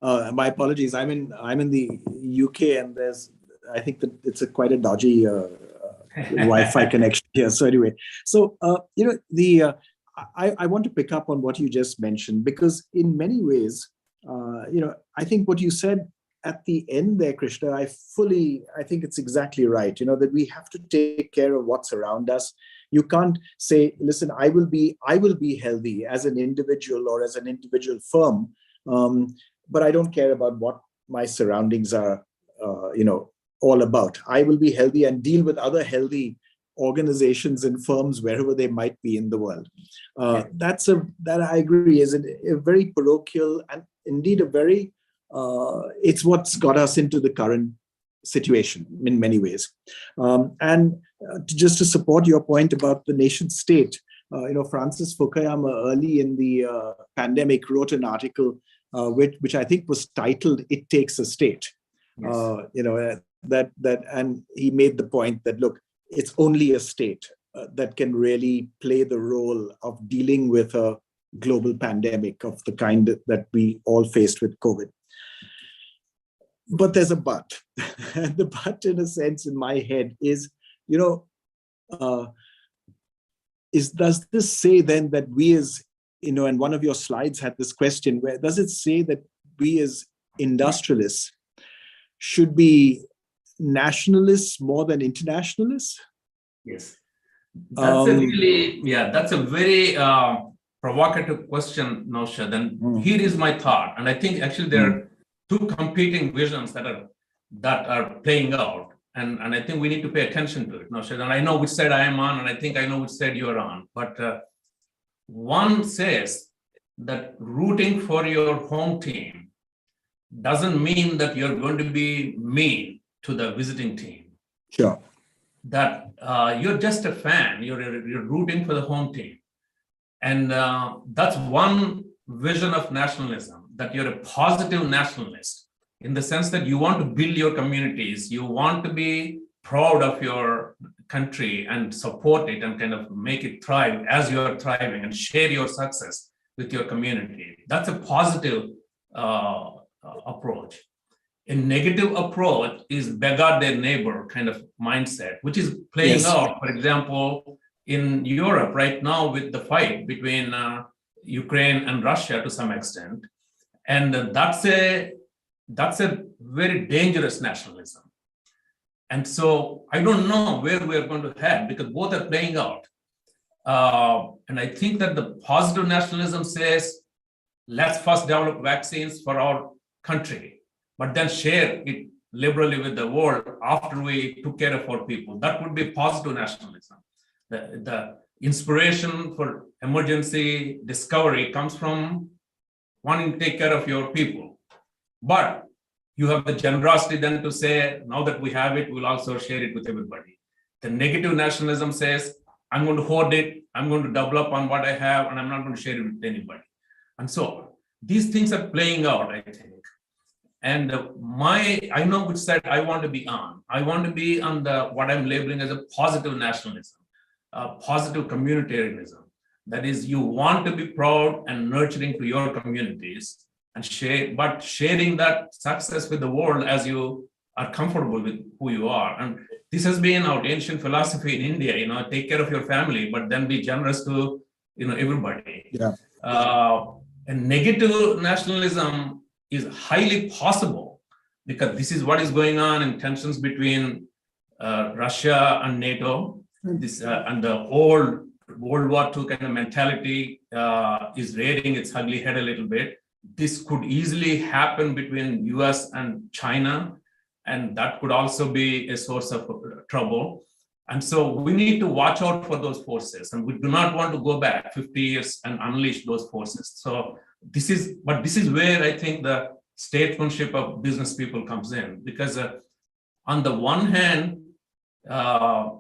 My apologies. I'm in the UK, and I think that it's quite a dodgy Wi-Fi connection here. So anyway, I want to pick up on what you just mentioned, because in many ways, I think what you said at the end there, Krishna, I think it's exactly right, that we have to take care of what's around us. You can't say, listen, I will be healthy as an individual or as an individual firm, but I don't care about what my surroundings are, all about. I will be healthy and deal with other healthy organizations and firms wherever they might be in the world. That I agree is a very parochial and indeed a very, it's what's got us into the current situation in many ways. Just to support your point about the nation state, Francis Fukuyama early in the pandemic wrote an article which I think was titled "It Takes a State." Yes. And he made the point that, look, it's only a state that can really play the role of dealing with a global pandemic of the kind that we all faced with COVID. But there's a but. And the but, in a sense, in my head is, does this say then that we as, and one of your slides had this question, where does it say that we as industrialists should be nationalists more than internationalists? Yes. That's a very provocative question, Naushad. And here is my thought. And I think actually there are two competing visions that are playing out. And I think we need to pay attention to it, Naushad. And I know which side I am on, and I think I know which side you're on. But one says that rooting for your home team doesn't mean that you're going to be mean to the visiting team. Sure. That you're just a fan, you're rooting for the home team. And that's one vision of nationalism, that you're a positive nationalist in the sense that you want to build your communities, you want to be proud of your country and support it and kind of make it thrive as you're thriving and share your success with your community. That's a positive approach. A negative approach is beggar their neighbor kind of mindset, which is playing out, for example, in Europe right now with the fight between Ukraine and Russia to some extent. And that's a very dangerous nationalism. And so I don't know where we're going to head because both are playing out. And I think that the positive nationalism says, let's first develop vaccines for our country, but then share it liberally with the world after we took care of our people. That would be positive nationalism. The inspiration for emergency discovery comes from wanting to take care of your people. But you have the generosity then to say, now that we have it, we'll also share it with everybody. The negative nationalism says, I'm going to hoard it, I'm going to double up on what I have, and I'm not going to share it with anybody. And so these things are playing out, I think. And I know which side I want to be on. I want to be on what I'm labeling as a positive nationalism, positive communitarianism. That is, you want to be proud and nurturing to your communities and but sharing that success with the world as you are comfortable with who you are. And this has been our ancient philosophy in India, take care of your family, but then be generous to, everybody. Yeah. And negative nationalism is highly possible because this is what is going on in tensions between Russia and NATO. This and the old World War II kind of mentality is rearing its ugly head a little bit. This could easily happen between US and China, and that could also be a source of trouble. And so we need to watch out for those forces, and we do not want to go back 50 years and unleash those forces. So this is where I think the statesmanship of business people comes in, because on the one hand,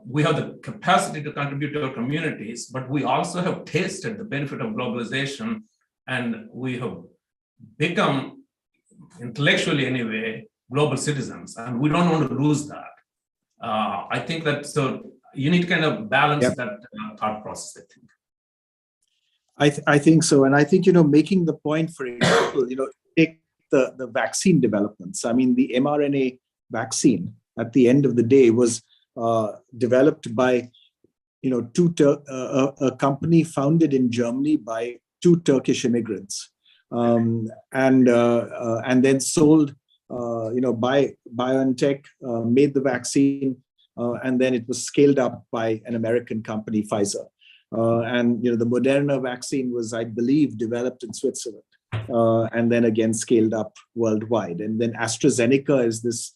we have the capacity to contribute to our communities, but we also have tasted the benefit of globalization, and we have become, intellectually anyway, global citizens, and we don't want to lose that. I think that, so you need to kind of balance that thought process, I think. I think so. And I think, making the point, for example, take the vaccine developments. I mean, the mRNA vaccine at the end of the day was developed by, a company founded in Germany by two Turkish immigrants, and then sold BioNTech made the vaccine, and then it was scaled up by an American company, Pfizer. And the Moderna vaccine was, I believe, developed in Switzerland, and then again scaled up worldwide. And then AstraZeneca is this,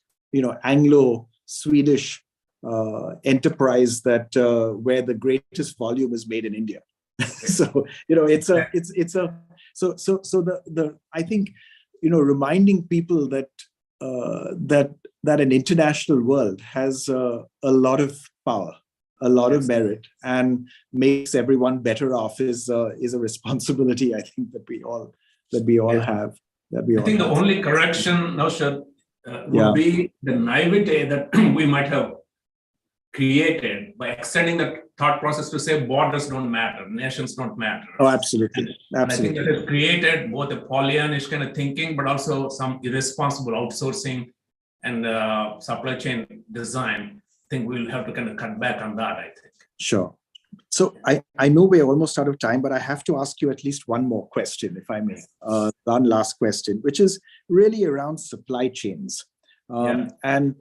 Anglo-Swedish enterprise that where the greatest volume is made in India. So I think reminding people that that an international world has a lot of power, a lot of merit, and makes everyone better off is a responsibility, I think, that we all have. I think the only correction, Naushad, would be the naivete that we might have created by extending the thought process to say borders don't matter, nations don't matter. Oh, absolutely. And I think that has created both a Pollyannish kind of thinking, but also some irresponsible outsourcing and supply chain design. I think we'll have to kind of cut back on that, I think. Sure. So I know we're almost out of time, but I have to ask you at least one more question, if I may. One last question, which is really around supply chains. And,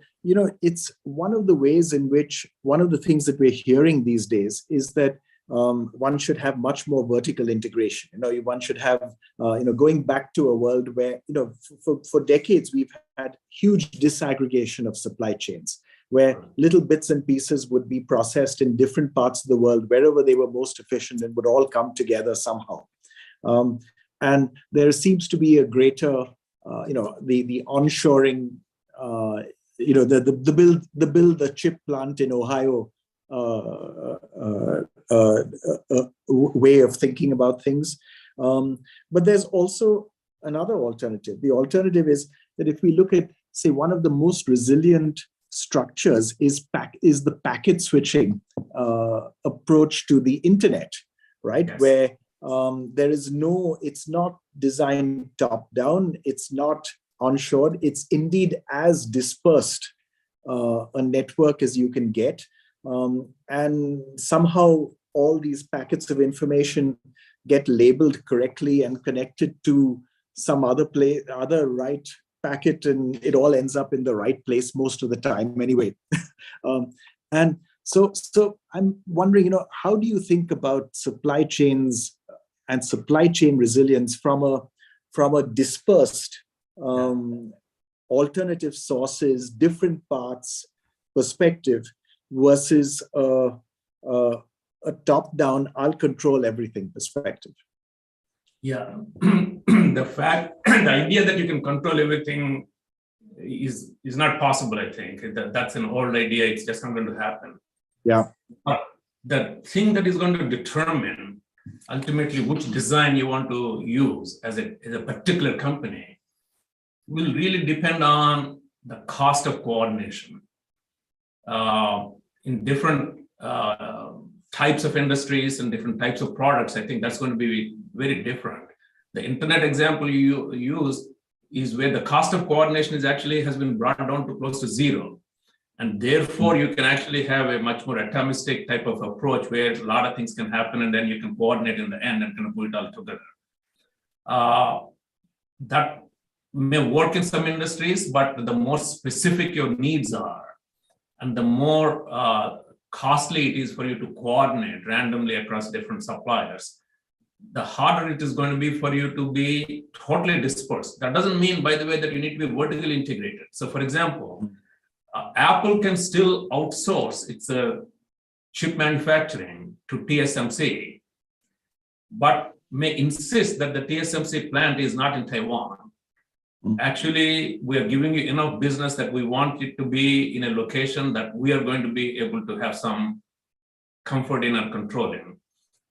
it's one of the ways in which one of the things that we're hearing these days is that one should have much more vertical integration. One should have, going back to a world where, for decades, we've had huge disaggregation of supply chains, where little bits and pieces would be processed in different parts of the world, wherever they were most efficient, and would all come together somehow. And there seems to be a greater, the onshoring, the chip plant in Ohio way of thinking about things. But there's also another alternative. The alternative is that if we look at, say, one of the most resilient structures is the packet switching approach to the internet, right? Yes. Where there is it's not designed top down, it's not onshore, it's indeed as dispersed a network as you can get. And somehow all these packets of information get labeled correctly and connected to some other right packet, and it all ends up in the right place most of the time anyway. And so I'm wondering, how do you think about supply chains and supply chain resilience from a dispersed alternative sources, different parts perspective versus a top-down, I'll control everything perspective? Yeah, the idea that you can control everything is not possible, I think. That's an old idea. It's just not going to happen. Yeah. The thing that is going to determine ultimately which design you want to use as a particular company will really depend on the cost of coordination. In different types of industries and different types of products, I think that's going to be very different. The internet example you use is where the cost of coordination has been brought down to close to zero. And therefore, you can actually have a much more atomistic type of approach where a lot of things can happen and then you can coordinate in the end and kind of put it all together. That may work in some industries, but the more specific your needs are and the more costly it is for you to coordinate randomly across different suppliers, the harder it is going to be for you to be totally dispersed. That doesn't mean, by the way, that you need to be vertically integrated. So for example, Apple can still outsource its chip manufacturing to TSMC, but may insist that the TSMC plant is not in Taiwan. Actually, we are giving you enough business that we want it to be in a location that we are going to be able to have some comfort in and control in.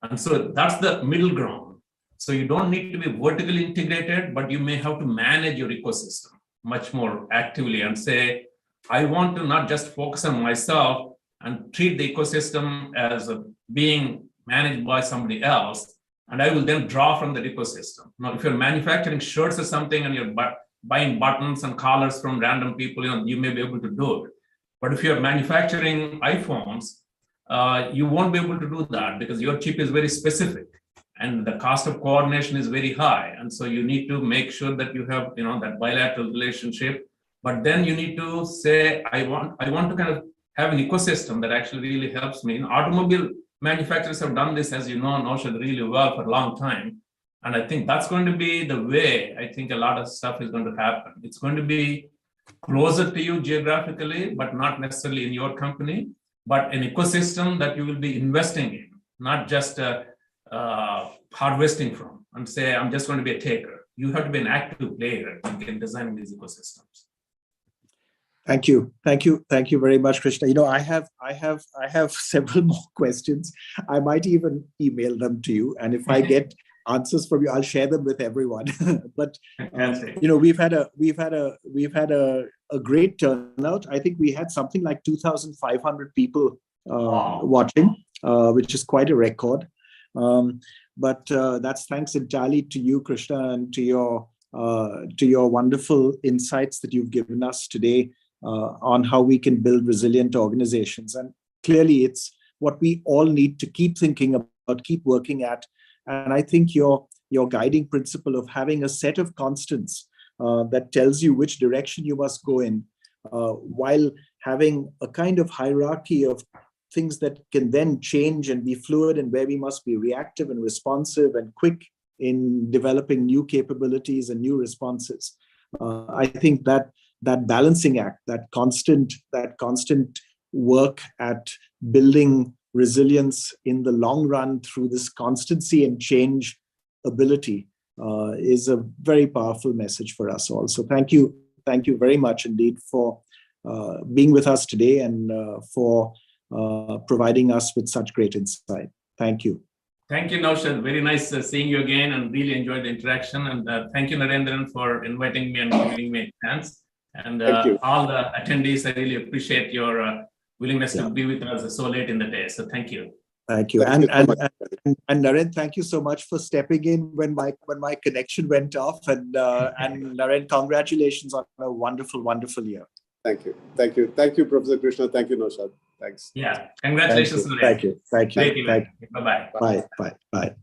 And so that's the middle ground. So you don't need to be vertically integrated, but you may have to manage your ecosystem much more actively and say, I want to not just focus on myself and treat the ecosystem as being managed by somebody else, and I will then draw from the ecosystem. Now, if you're manufacturing shirts or something and you're buying buttons and collars from random people, you may be able to do it. But if you're manufacturing iPhones, you won't be able to do that because your chip is very specific. and the cost of coordination is very high. And so you need to make sure that you have, that bilateral relationship. But then you need to say, I want to kind of have an ecosystem that actually really helps me. Automobile manufacturers have done this, as you know, Naushad, really well for a long time. And I think that's going to be the way I think a lot of stuff is going to happen. It's going to be closer to you geographically, but not necessarily in your company, but an ecosystem that you will be investing in, not just harvesting from and say, I'm just going to be a taker. You have to be an active player in designing these ecosystems. Thank you very much, Krishna. I have several more questions. I might even email them to you, and if I get answers from you, I'll share them with everyone. But we've had a great turnout. I think we had something like 2,500 people watching, which is quite a record. But that's thanks entirely to you, Krishna, and to your wonderful insights that you've given us today on how we can build resilient organizations. And clearly, it's what we all need to keep thinking about, keep working at. And I think your guiding principle of having a set of constants that tells you which direction you must go in, while having a kind of hierarchy of things that can then change and be fluid, and where we must be reactive and responsive and quick in developing new capabilities and new responses. I think that balancing act, that constant work at building resilience in the long run through this constancy and change ability is a very powerful message for us all. So thank you very much indeed for being with us today and for providing us with such great insight. Thank you. Thank you, Naushad. Very nice seeing you again, and really enjoyed the interaction. And thank you, Narendran, for inviting me and giving me a chance. And all the attendees, I really appreciate your willingness to be with us so late in the day. So thank you. Thank you. And Naren, thank you so much for stepping in when my connection went off. And Naren, congratulations on a wonderful, wonderful year. Thank you, Professor Krishna. Thank you, Naushad. Thanks. Yeah, congratulations. Thank you. Bye-bye. Bye.